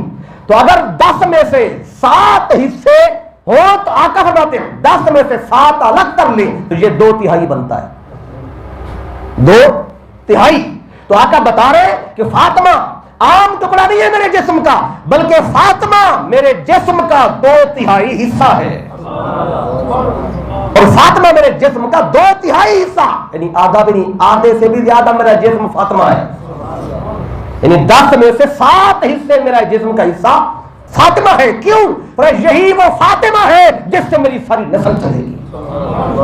تو اگر 10 میں سے 7 حصے ہو تو آقا فرماتے ہیں 10 میں سے 7 الگ کر لیں تو یہ 2/3 بنتا ہے. 2/3. تو آقا بتا رہے کہ فاطمہ عام ٹکڑا نہیں ہے میرے جسم کا، بلکہ فاطمہ میرے جسم کا 2/3 حصہ ہے. اور فاطمہ میرے جسم کا 2/3 حصہ، یعنی آدھا بھی نہیں، آدھے سے بھی زیادہ میرا جسم فاطمہ ہے. یعنی 10 میں سے 7 حصے میرا جسم کا حصہ فاطمہ ہے. کیوں؟ یہی وہ فاطمہ ہے جس سے میری ساری نسل چلے گی،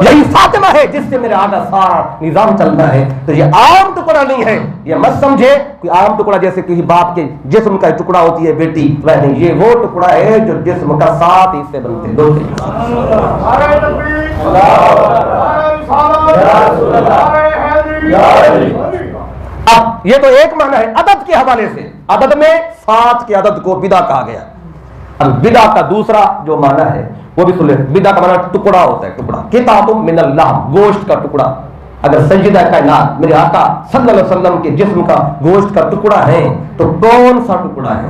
یہی فاطمہ ہے جس سے میرے آگے سارا نظام چلتا ہے. تو یہ عام ٹکڑا نہیں ہے، یہ مت سمجھے کوئی عام ٹکڑا جیسے کسی باپ کے جسم کا ٹکڑا ہوتی ہے بیٹی، نہیں، یہ وہ ٹکڑا ہے جو جسم کا 7 حصے بنتے ہیں. اب یہ تو ایک معنی ہے عدد کے حوالے سے، عدد میں 7 کے عدد کو بدع کہا گیا. اب بدع کا دوسرا جو معنی ہے وہ بھی سن لیں. بدع کا معنی ٹکڑا ہوتا ہے، ٹکڑا. قطعۃ من اللہ، گوشت کا ٹکڑا. اگر سیدہ کائنات میرے آقا صلی اللہ علیہ وسلم کے جسم کا گوشت کا ٹکڑا ہے تو کون سا ٹکڑا ہے؟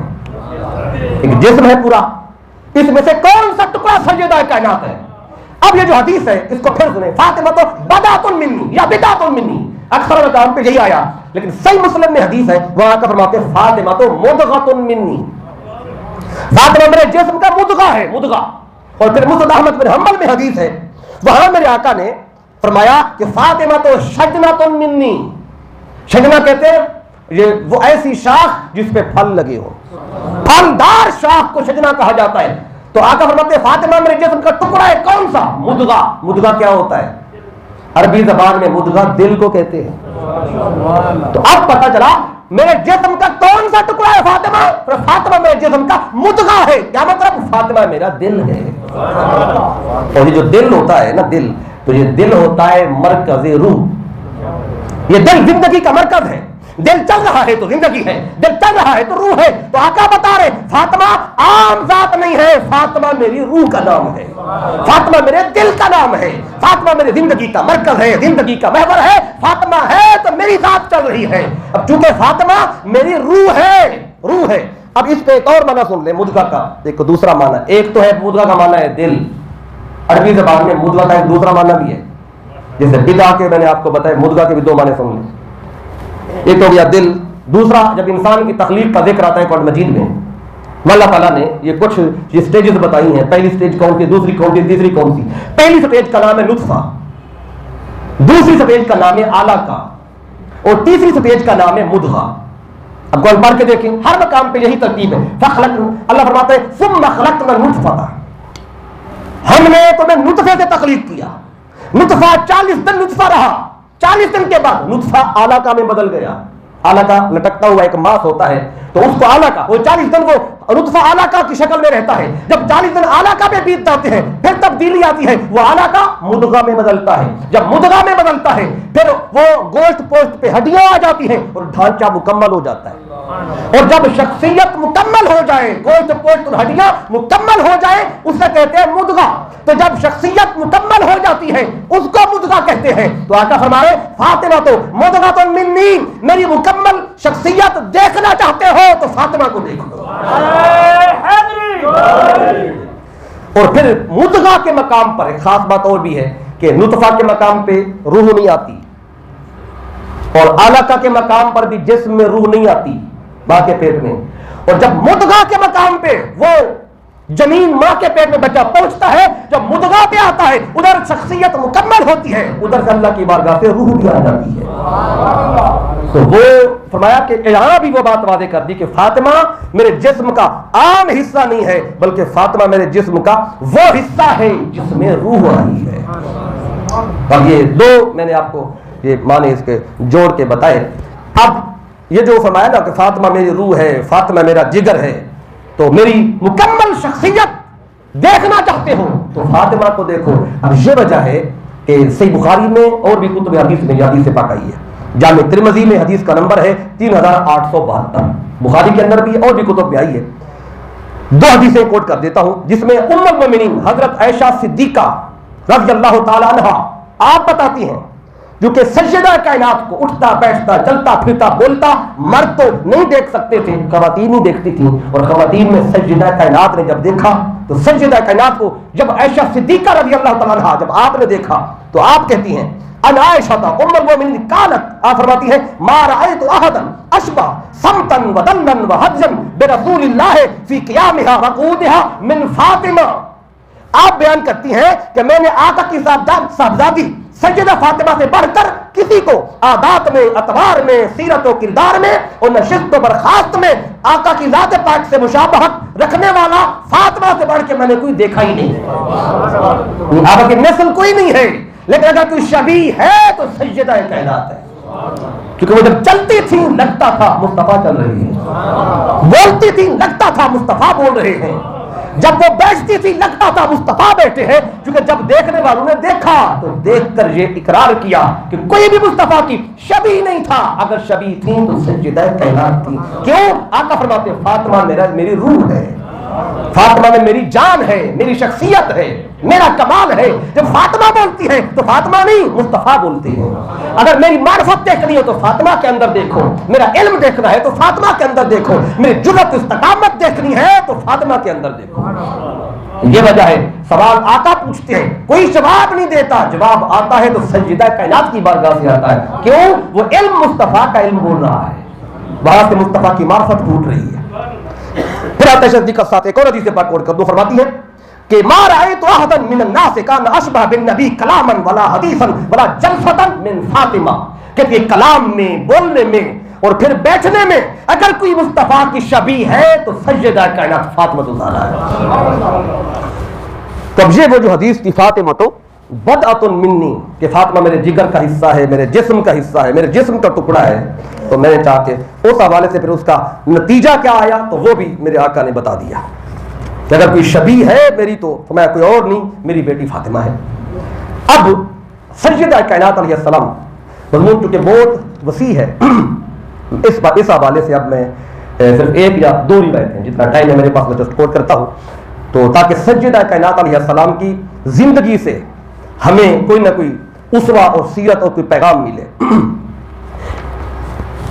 ایک جسم ہے پورا، اس میں سے کون سا ٹکڑا سیدہ کائنات ہے؟ اب یہ جو حدیث ہے اس کو پھر سنیں. فاطمہ تو بدعۃ منی یا بدعۃ منی، اکثر مقام پہ یہی آیا، لیکن صحیح مسلم میں حدیث ہے وہاں کا فرماتے ہیں فاطمہ تو مضغۃ منی، فاطمہ میرے جسم کا مضغہ ہے، مضغہ. اور پھر مسند احمد بن حنبل میں حدیث ہے وہاں میرے آقا نے فرمایا کہ فاطمہ تو شجنۃ منی. شجنہ کہتے ہیں یہ وہ ایسی شاخ جس پہ پھل لگے ہو، پھلدار شاخ کو شجنہ کہا جاتا ہے. تو آقا فرماتے ہیں فاطمہ میرے جسم کا ٹکڑا ہے. کون سا؟ مضغہ. مضغہ کیا ہوتا ہے؟ عربی زبان میں مضغہ دل کو کہتے ہیں. تو اب پتہ چلا میرے جسم کا کون سا ٹکڑا ہے؟ فاطمہ. فاطمہ میرے جسم کا مضغہ ہے. کیا مطلب؟ فاطمہ میرا دل ہے. اور یہ جو دل ہوتا ہے نا، دل، تو یہ دل ہوتا ہے مرکز روح. یہ دل زندگی کا مرکز ہے. دل چل رہا ہے تو زندگی ہے، دل چل رہا ہے تو روح ہے. تو آقا بتا رہے فاطمہ عام ذات نہیں ہے، فاطمہ میری روح کا نام ہے، فاطمہ میرے دل کا نام ہے، فاطمہ میرے زندگی کا مرکز ہے، زندگی کا محور ہے. فاطمہ ہے تو میری ذات چل رہی ہے. اب چونکہ فاطمہ میری روح ہے، روح ہے. اب اس پہ ایک اور معنی سن لیں مضغہ کا. دیکھو دوسرا معنی، ایک تو ہے مضغہ کا معنی ہے دل، عربی زبان میں مضغہ کا ایک دوسرا معنی بھی ہے. جیسے بدعہ کے میں نے آپ کو بتایا مضغہ کے بھی 2 معنی سن لیں. ایک ہو گیا دل. دوسرا جب انسان کی تخلیق کا ذکر آتا ہے قرآن مجید میں، اللہ تعالیٰ نے یہ کچھ سٹیجز بتائی ہیں. پہلی سٹیج کون سی، دوسری کون سی، تیسری کون سی. پہلی سٹیج کا نام ہے نطفہ، دوسری سٹیج کا نام ہے علقہ، اور تیسری سٹیج کا نام ہے مضغہ. اب قرآن پڑھ کے دیکھیں ہر مقام پہ یہی ترتیب ہے. اللہ فرماتا ہے ثم خلقنا النطفہ، ہم نے تمہیں نطفے سے تخلیق کیا. نطفہ 40 دن نطفہ رہا، 40 دن کے بعد نطفہ علقہ میں بدل گیا. علقہ لٹکتا ہوا ایک ماس ہوتا ہے تو اس کو علقہ، وہ 40 دن وہ نطفہ علقہ کی شکل میں رہتا ہے. جب 40 دن علقہ پہ بیت جاتے ہیں پھر تبدیلی آتی ہے وہ علقہ مدغہ میں بدلتا ہے، جب مدغہ میں بدلتا ہے پھر وہ گوشت پوشت پہ ہڈیاں آ جاتی ہیں اور ڈھانچہ مکمل ہو جاتا ہے، اور جب شخصیت مکمل ہو جائے، گوشت پوشت اور ہڈیاں مکمل ہو جائے اسے کہتے ہیں مدغہ۔ تو جب شخصیت مکمل ہو جاتی ہے اس کو مدغہ کہتے ہیں۔ تو آقا فرمائے فاطمہ تو مدغہ منی، میری مکمل شخصیت دیکھنا چاہتے ہو تو فاطمہ کو دیکھو۔ اور پھر مدغہ کے مقام پر ایک خاص بات اور بھی ہے کہ نطفہ کے مقام پہ روح نہیں آتی، اور علقہ کے مقام پر بھی جسم میں روح نہیں آتی ماں کے پیٹ میں، اور جب مدغہ کے مقام پہ وہ جنین ماں کے پیٹ میں بچہ پہنچتا ہے، جب مدغہ پہ آتا ہے ادھر شخصیت مکمل ہوتی ہے، ادھر سے اللہ کی بارگاہ سے روح بھی آ جاتی ہے۔ تو وہ فرمایا کہ یہاں بھی وہ بات واضح کر دی کہ فاطمہ میرے جسم کا عام حصہ نہیں ہے، بلکہ فاطمہ میرے جسم کا وہ حصہ ہے جس میں روح آئی ہے۔ اب یہ دو میں نے آپ کو یہ معنی اس کے جوڑ کے بتائے۔ اب یہ جو فرمایا نا کہ فاطمہ میری روح ہے، فاطمہ میرا جگر ہے، تو میری مکمل شخصیت دیکھنا چاہتے ہو تو فاطمہ کو دیکھو۔ اب یہ وجہ ہے کہ صحیح بخاری میں اور بھی کتب حدیث میں یہ حدیث پاک آئی ہے، جامع ترمذی میں حدیث کا نمبر ہے 3872، بخاری کے اندر بھی اور بھی کتب میں آئی ہے۔ دو حدیثیں کوٹ کر دیتا ہوں جس میں ام المومنین حضرت عائشہ صدیقہ رضی اللہ تعالی عنہا آپ بتاتی ہیں جو کہ سیدہ کائنات کو اٹھتا بیٹھتا چلتا پھرتا بولتا مرد تو نہیں دیکھ سکتے تھے، خواتین ہی دیکھتی تھیں، اور خواتین میں سیدہ کائنات نے جب دیکھا تو سیدہ کائنات کو جب عائشہ صدیقہ رضی اللہ تعالی عنہا جب آپ نے دیکھا تو آپ کہتی ہیں ان عائشہ ام المؤمنین قالت، آپ فرماتی ہیں ما رأیت احدا اشبہ صمتا ودنا وحجا برسول اللہ فی قیامها وقعودها من فاطمہ۔ آپ بیان کرتی ہیں کہ میں نے آقا کی صاحبزادی سیدہ فاطمہ سے بڑھ کر کسی کو عادات میں، اطوار میں، سیرت و کردار میں اور نشست و برخاست میں آقا کی ذات پاک سے مشابہت رکھنے والا فاطمہ سے بڑھ کے میں نے کوئی دیکھا ہی نہیں۔ آقا کی نسل کوئی نہیں ہے، لیکن اگر کوئی شبیہ ہے تو سیدہ کائنات ہے، کیونکہ وہ جب چلتی تھی لگتا تھا مصطفیٰ چل رہی ہے، بولتی تھی لگتا تھا مصطفیٰ بول رہے ہیں، جب وہ بیٹھتی تھی لگتا تھا مصطفیٰ بیٹھے ہیں، کیونکہ جب دیکھنے والوں نے دیکھا تو دیکھ کر یہ اقرار کیا کہ کوئی بھی مصطفیٰ کی شبیہ نہیں تھا، اگر شبیہ تھی تو سیدہ کائنات تھی۔ کیوں؟ آقا فرماتے فاطمہ میری روح ہے، فاطمہ میں میری جان ہے، میری شخصیت ہے، میرا کمال ہے۔ جب فاطمہ بولتی ہے تو فاطمہ نہیں مصطفیٰ بولتی ہے۔ اگر میری معرفت دیکھنی ہو تو فاطمہ کے اندر دیکھو، میرا علم دیکھنا ہے تو فاطمہ کے اندر دیکھو، میری جرأت استقامت دیکھنی ہے تو فاطمہ کے اندر دیکھو۔ یہ وجہ ہے سوال آقا پوچھتے ہیں کوئی جواب نہیں دیتا، جواب آتا ہے تو سیدہ کائنات کی بارگاہ سے آتا ہے۔ کیوں؟ وہ علم مصطفیٰ کا علم بول رہا ہے، وہاں سے مصطفیٰ کی معرفت پھوٹ رہی ہے۔ پھر آتا ہے صدیقہ ساتھ ایک اور حدیث پاک کوٹ کر دو، فرماتی ہے کہ ما رأیت احدا من الناس کان اشبہ بالنبی کلاما ولا حدیثا ولا جلسۃ من فاطمہ، کہ یہ کلام میں، بولنے میں اور پھر بیٹھنے میں اگر کوئی مصطفیٰ کی شبیہ ہے تو سیدہ کائنات فاطمہ الزہرا ہے۔ تب یہ وہ جو حدیث کی فاطمہ تو بدعۃ منی، کہ فاطمہ میرے جگر کا حصہ ہے، میرے جسم کا حصہ ہے، میرے جسم کا ٹکڑا ہے، تو میں نے چاہ کے اس حوالے سے پھر اس کا نتیجہ کیا آیا تو وہ بھی میرے آقا نے بتا دیا کہ اگر کوئی شبیہ ہے میری تو میں کوئی اور نہیں، میری بیٹی فاطمہ ہے۔ اب سیدہ کائنات علیہ السلام مضمون چونکہ بہت وسیع ہے، اس حوالے سے اب میں صرف ایک یا دو روایتیں جتنا ٹائم ہے میرے پاس میں جسٹ کوٹ کرتا ہوں، تو تاکہ سیدہ کائنات علیہ السلام کی زندگی سے ہمیں کوئی نہ کوئی اسوہ اور سیرت اور کوئی پیغام ملے۔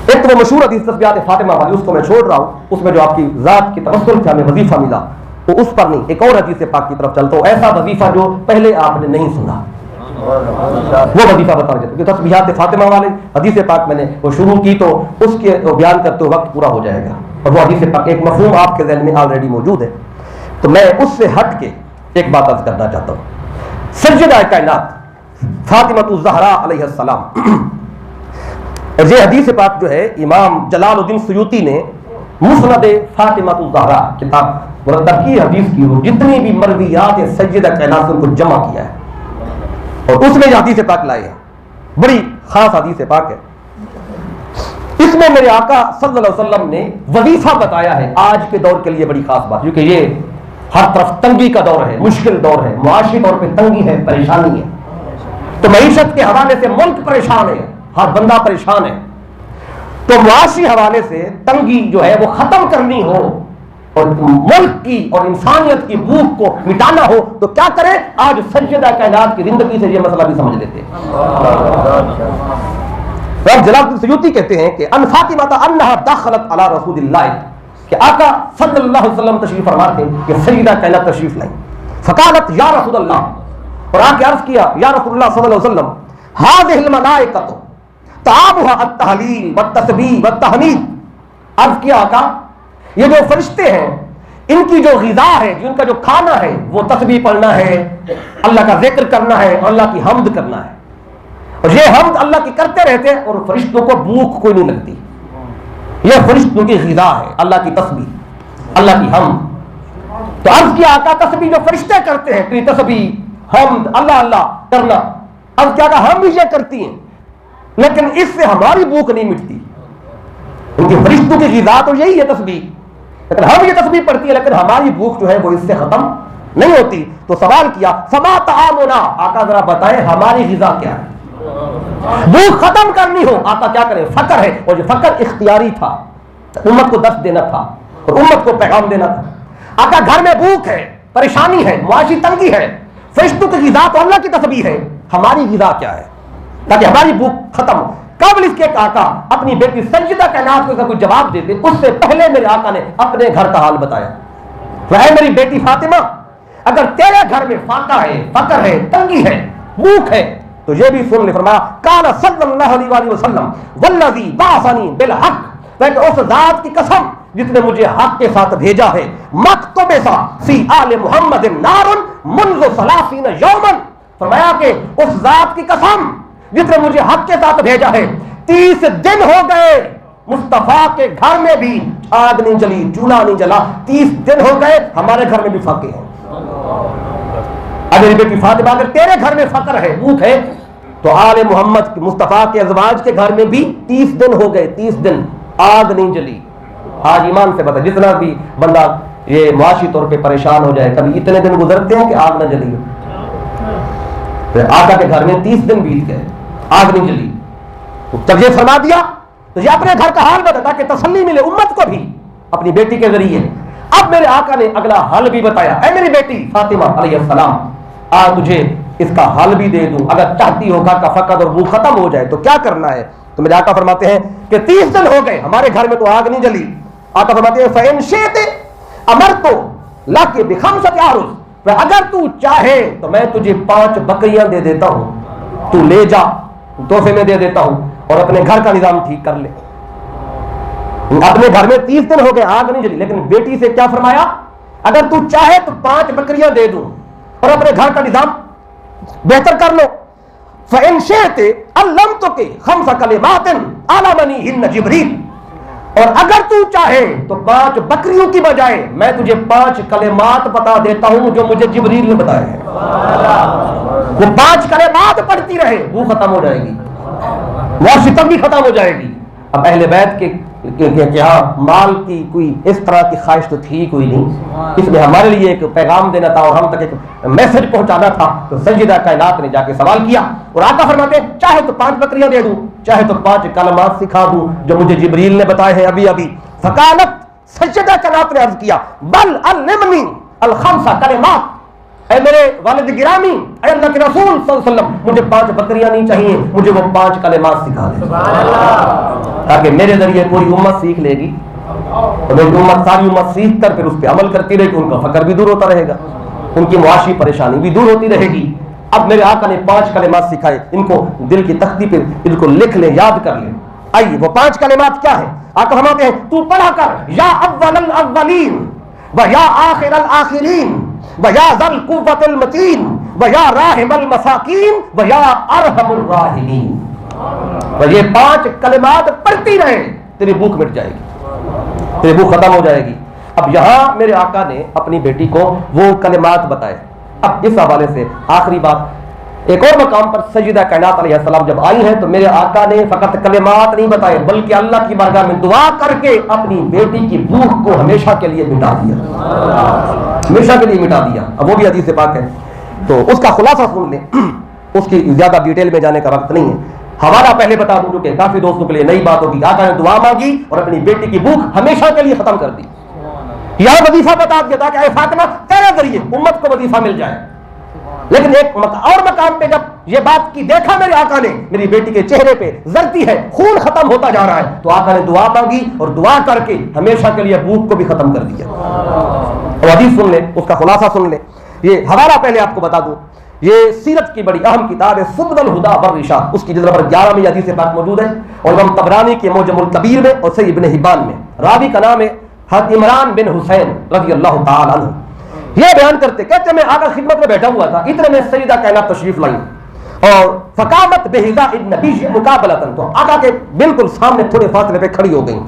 ایک تو وہ مشہور حدیث تسبیحات فاطمہ والی، اس کو میں چھوڑ رہا ہوں، اس میں جو آپ کی ذات کی توسل سے ہمیں وظیفہ ملا وہ اس پر نہیں، ایک اور حدیث پاک کی طرف چلتا ہوں، ایسا وظیفہ جو پہلے آپ نے نہیں سنا، وہ وظیفہ بتا دیتا ہوں۔ تسبیحات فاطمہ والے حدیث پاک میں نے وہ شروع کی تو اس کے بیان کرتے ہوئے وقت پورا ہو جائے گا، اور وہ حدیث پاک ایک مفہوم آپ کے ذہن میں آلریڈی موجود ہے، تو میں اس سے ہٹ کے ایک بات عرض کرنا چاہتا ہوں۔ سیدہ کائنات فاطمہ الزہرا علیہ السلام، اور یہ حدیث پاک جو ہے امام جلال الدین سیوطی نے مسند فاطمہ الزہرا کتاب مرتب کی حدیث کی، وہ جتنی بھی مرویات سیدہ کائنات ان کو جمع کیا ہے اور اس میں یہ حدیث پاک لائے ہیں، بڑی خاص حدیث پاک ہے۔ اس میں میرے آقا صلی اللہ علیہ وسلم نے وظیفہ بتایا ہے، آج کے دور کے لیے بڑی خاص بات، کیونکہ یہ ہر طرف تنگی کا دور ہے، مشکل دور ہے، معاشی طور پہ تنگی ہے، پریشانی ہے، تو معیشت کے حوالے سے ملک پریشان ہے، ہر بندہ پریشان ہے، تو معاشی حوالے سے تنگی جو ہے وہ ختم کرنی ہو اور ملک کی اور انسانیت کی بھوک کو مٹانا ہو تو کیا کرے؟ آج سیدہ کائنات کی زندگی سے یہ مسئلہ بھی سمجھ لیتے ہیں۔ اب جلال الدین سیوطی کہتے ہیں کہ ان فاطمہ انہا دخلت علی رسول اللہ، کہ آقا صلی اللہ علیہ وسلم تشریف فرما تھے کہ سیدہ کائنات تشریف لائیں، فقالت یا رسول اللہ، اور آ کے عرض کیا یا رسول اللہ صلی اللہ علیہ وسلم هذه الملائکۃ تعابها التحلیل والتسبیح والتحمید، عرض کیا آقا یہ جو فرشتے ہیں ان کی جو غذا ہے، جن کا جو کھانا ہے وہ تسبیح پڑھنا ہے، اللہ کا ذکر کرنا ہے اور اللہ کی حمد کرنا ہے، اور یہ حمد اللہ کی کرتے رہتے ہیں اور فرشتوں کو بھوک کوئی نہیں لگتی، یہ فرشتوں کی غذا ہے، اللہ کی تسبیح، اللہ کی حمد۔ تو عرض کیا آقا تسبیح جو فرشتے کرتے ہیں، تو یہ تسبیح حمد اللہ اللہ کرنا، اب کیا کہا ہم بھی یہ کرتی ہیں لیکن اس سے ہماری بھوک نہیں مٹتی، کیونکہ فرشتوں کی غذا تو یہی ہے تسبیح، لیکن ہم یہ تسبیح پڑھتی ہے لیکن ہماری بھوک جو ہے وہ اس سے ختم نہیں ہوتی۔ تو سوال کیا فما طعامنا، آقا ذرا بتائیں ہماری غذا کیا ہے؟ بھوک ختم کرنی ہو آقا کیا کرے؟ فقر ہے، اور یہ فقر اختیاری تھا، امت کو درس دینا تھا اور امت کو پیغام دینا تھا۔ آقا گھر میں بھوک ہے، پریشانی ہے، معاشی تنگی ہے، فرشتوں کی غذا تو اللہ کی تسبیح ہے، ہماری غذا کیا ہے تاکہ ہماری بھوک ختم ہو۔ قبل اس کے آقا اپنی بیٹی سیدہ کائنات کو کوئی جواب دیتے اس سے پہلے میرے آقا نے اپنے گھر کا حال بتایا، اے میری بیٹی فاطمہ اگر تیرے گھر میں فاقہ ہے، فقر ہے، تنگی ہے، بھوک ہے تو یہ بھی سن لے۔ فرمایا قال صلی اللہ علیہ وآلہ وسلم والذی بعثنی بالحق، کہ اس ذات کی قسم جس نے مجھے حق کے ساتھ بھیجا ہے، مکتوب سا فی آل محمد نار منذ 30 یوما، فرمایا کہ اس ذات کی قسم جس نے مجھے حق کے ساتھ بھیجا ہے 30 دن ہو گئے مصطفیٰ کے گھر میں بھی آگ نہیں جلی، چولہا نہیں جلا، 30 دن ہو گئے ہمارے گھر میں بھی فاقے ہیں۔ اگر بیٹی فاطمہ اگر تیرے گھر میں فقر ہے، بھوک ہے، تو آل محمد مصطفیٰ کے ازواج کے گھر میں بھی 30 دن ہو گئے، 30 دن آگ نہیں جلی۔ آج ایمان سے بتا جتنا بھی بندہ یہ معاشی طور پہ پریشان ہو جائے، کبھی اتنے دن گزرتے ہیں کہ آگ نہ جلی ہو، آقا کے گھر میں 30 دن بیت گئے، آگ نہیں جلی۔ جب یہ فرما دیا تو یہ اپنے گھر کا حال بتا تاکہ تسلی ملے امت کو بھی اپنی بیٹی کے ذریعے۔ اب میرے آقا نے اگلا حل بھی بتایا، اے میری بیٹی فاطمہ علیہ السلام آج تجھے اس کا حل بھی دے دوں، اگر چاہتی ہو گھر کا فقر اور بھوک ختم ہو جائے تو کیا کرنا ہے؟ تو میرے آقا فرماتے ہیں کہ 30 دن ہو گئے ہمارے گھر میں تو آگ نہیں جلی، آقا فرماتے ہیں فَإِن شِئْتِ أَمَرْتُ لَكِ بِخَمْسَةِ أَعْرُضٍ، اگر تو چاہے تو میں تجھے 5 بکریاں دے دیتا ہوں، تو لے جا، تحفے میں دے دیتا ہوں اور اپنے گھر کا نظام ٹھیک کر لے۔ اپنے گھر میں 30 دن ہو گئے آگ نہیں جلی، لیکن بیٹی سے کیا فرمایا؟ اگر تو چاہے تو 5 بکریاں دے دوں اور اپنے گھر کا نظام بہتر کر لو۔ فَإِن شِئْتِ عَلَّمْتُكِ 5 كَلِمَاتٍ عَلَّمَنِيهِنَّ جِبْرِيلُ، اور اگر تو چاہے تو 5 بکریوں کی بجائے میں تجھے 5 کلمات بتا دیتا ہوں جو مجھے جبریل نے بتائے ہیں، وہ 5 کلمات پڑھتی رہے، وہ ختم ہو جائے گی، معاشی تنگی ختم ہو جائے گی۔ اب اہل بیت کے ہاں مال کی کوئی اس طرح کی خواہش تو تھی کوئی نہیں، اس میں ہمارے لیے ایک پیغام دینا تھا اور ہم تک ایک میسج پہنچانا تھا، تو سیدہ کائنات نے جا کے سوال کیا اور آقا فرماتے ہیں چاہے تو 5 بکریاں دے دوں، چاہے تو 5 کلمات سکھا دوں جو مجھے جبریل نے بتائے ہیں ابھی ابھی۔ فقالت، سیدہ کائنات نے عرض کیا بل علمنی الخمس کلمات، اے میرے والد گرامی، اے اللہ کے رسول صلی اللہ علیہ وسلم مجھے 5 بکریاں نہیں چاہیے، مجھے وہ 5 کلمات سکھا دیں تاکہ میرے ذریعے پوری امت سیکھ لے گی اور میری امت ساری امت سیکھ کر پھر اس پہ عمل کرتی رہے گی، ان کا فقر بھی دور ہوتا رہے گا، ان کی معاشی پریشانی بھی دور ہوتی رہے گی۔ اب میرے آقا نے 5 کلمات سکھائے، ان کو دل کی تختی پہ ان کو لکھ لیں، یاد کر لیں۔ آئیے وہ 5 کلمات کیا ہے؟ آقا فرماتے ہیں تو پڑھا کر یا اول الاولین و یا آخر الآخرین و یا ذا القوۃ المتین و یا راحم المساکین و یا ارحم الراحمین، اور یہ 5 کلمات پڑھتی رہے، تیری بھوک مٹ جائے گی، تیری بھوک ختم ہو جائے گی۔ اب یہاں میرے آقا نے اپنی بیٹی کو وہ کلمات بتائے۔ اب اس حوالے سے آخری بات، ایک اور مقام پر سیدہ کائنات علیہ السلام جب آئی ہیں تو میرے آقا نے فقط کلمات نہیں بتائے بلکہ اللہ کی بارگاہ میں دعا کر کے اپنی بیٹی کی بھوک کو ہمیشہ کے لیے مٹا دیا، ہمیشہ کے لیے مٹا دیا. اب وہ بھی حدیث پاک ہے. تو اس کا خلاصہ سن لیں, اس کی زیادہ ڈیٹیل میں جانے کا وقت نہیں ہے. حوالہ پہلے بتا دوں کہ کافی دوستوں کے لیے نئی بات ہوگی. آقا نے دعا مانگی اور اپنی بیٹی کی بھوک ہمیشہ کے لیے ختم کر دی. یہاں وظیفہ بتا دیا تھا کہ اے فاطمہ تیرے ذریعے امت کو وظیفہ مل جائے. لیکن ایک اور مقام پہ جب یہ بات کی, دیکھا میرے آقا نے میری بیٹی کے چہرے پہ زردی ہے, خون ختم ہوتا جا رہا ہے, تو آقا نے دعا مانگی اور دعا کر کے ہمیشہ کے لیے بھوک کو بھی ختم کر دیا. اور حدیث سن لیں, اس کا خلاصہ سن لیں. یہ حوالہ پہلے آپ کو بتا دوں, یہ سیرت کی بڑی اہم کتاب ہے سبل الہدی والرشاد, اس کی جلد نمبر 11 میں حدیث پاک موجود ہے, اور امام طبرانی کے معجم الکبیر میں اور صحیح ابن حبان میں. راوی کا نام ہے عمران بن حسین رضی اللہ تعالی عنہ. یہ بیان کرتے کہتے میں آقا خدمت میں بیٹھا ہوا تھا, اتنے میں سیدہ کائنات تشریف لائی اور فقامت بحذاء النبی مقابلۃ, تو آقا کے بالکل سامنے تھوڑے فاصلے پہ کھڑی ہو گئی.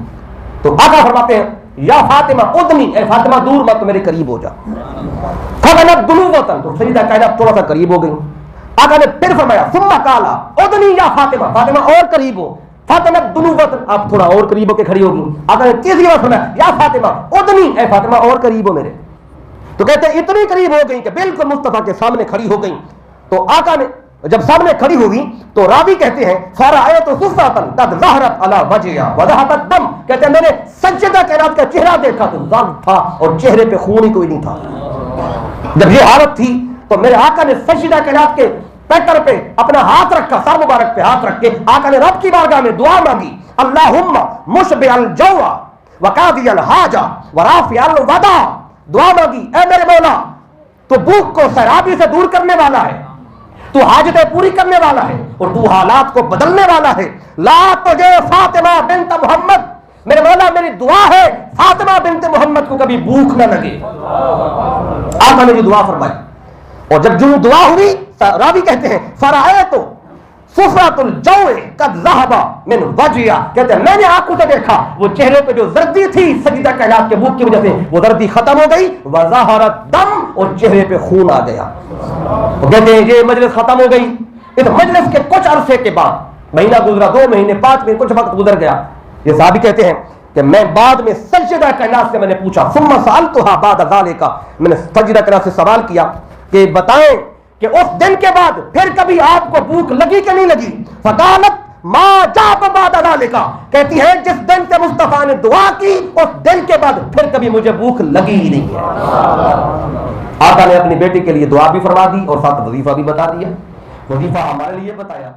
تو آقا فرماتے ہیں یا فاطمہ ادنی, اے فاطمہ دور مت, میرے قریب ہو جا. فغنت دنوۃ, تو سیدہ کائنات تھوڑا سا قریب ہو گئی. آقا نے پھر فرمایا ثم قال ادنی یا فاطمہ, فاطمہ اور قریب ہو. فاطمہ دنوۃ, آپ تھوڑا اور قریب ہو کے کھڑی ہوگی. آقا نے تیسری بار فرمایا یا فاطمہ ادنی, اے فاطمہ اور قریب ہو میرے. تو کہتے ہیں اتنی قریب ہو گئی کہ بالکل مصطفیٰ کے سامنے کھڑی ہو گئی. تو آقا نے جب سامنے کھڑی ہوگی تو راوی کہتے ہیں فرأیت صفرۃ قد ظہرت علی وجہہا وذہب الدم, کہتے ہیں میں نے سجدہ کائنات کا چہرہ دیکھا تو زرد تھا اور چہرے پہ خون ہی کوئی نہیں تھا. جب یہ حالت تھی تو میرے آقا نے سجدہ کائنات کے پیکر پہ اپنا ہاتھ رکھا, سر مبارک پہ ہاتھ رکھ کے آقا نے رب کی بارگاہ میں دعا مانگی, اللہم مشبع الجوع وقاضی الحاجہ ورافع الوداع. دعا مانگی اے میرے مولا, تو بھوک کو سیرابی سے دور کرنے والا ہے, تو حاجتیں پوری کرنے والا ہے, اور تو حالات کو بدلنے والا ہے. لا تجھے فاطمہ بنت محمد, میرے مولا میری دعا ہے فاطمہ بنت محمد کو کبھی بھوک نہ لگے. آقا نے جو دعا فرمائی, اور جب جو دعا ہوئی راوی کہتے ہیں فرأیت صفرۃ الجوع قد ذہب من وجہہا, کہتے ہیں میں نے آنکھوں سے دیکھا وہ چہرے پہ جو زردی تھی سجدہ کائنات کے بھوک کی وجہ سے وہ زردی ختم ہو گئی. وظہر الدم, اور چہرے پہ خون آ گیا. وہ کہتے ہیں یہ مجلس ختم ہو گئی. اس مجلس کے کچھ عرصے کے بعد, مہینہ گزرا, 2 مہینے, 5 مہینے, کچھ وقت گزر گیا. یہ صحابی کہتے ہیں کہ میں بعد میں سجدہ کائنات سے میں نے پوچھا, ثم سألتها بعد ذلك, میں نے سجدہ کائنات سے سوال کیا کہ بتائیں کہ اس دن کے بعد پھر کبھی آپ کو بھوک لگی کہ نہیں لگی. فقالت ما جاء بعد ذلك, کہتی ہے جس دن سے مصطفیٰ نے دعا کی اس دن کے بعد پھر کبھی مجھے بھوک لگی ہی نہیں ہے. آقا نے اپنی بیٹی کے لیے دعا بھی فرما دی اور ساتھ وظیفہ بھی بتا دیا. وظیفہ ہمارے لیے بتایا.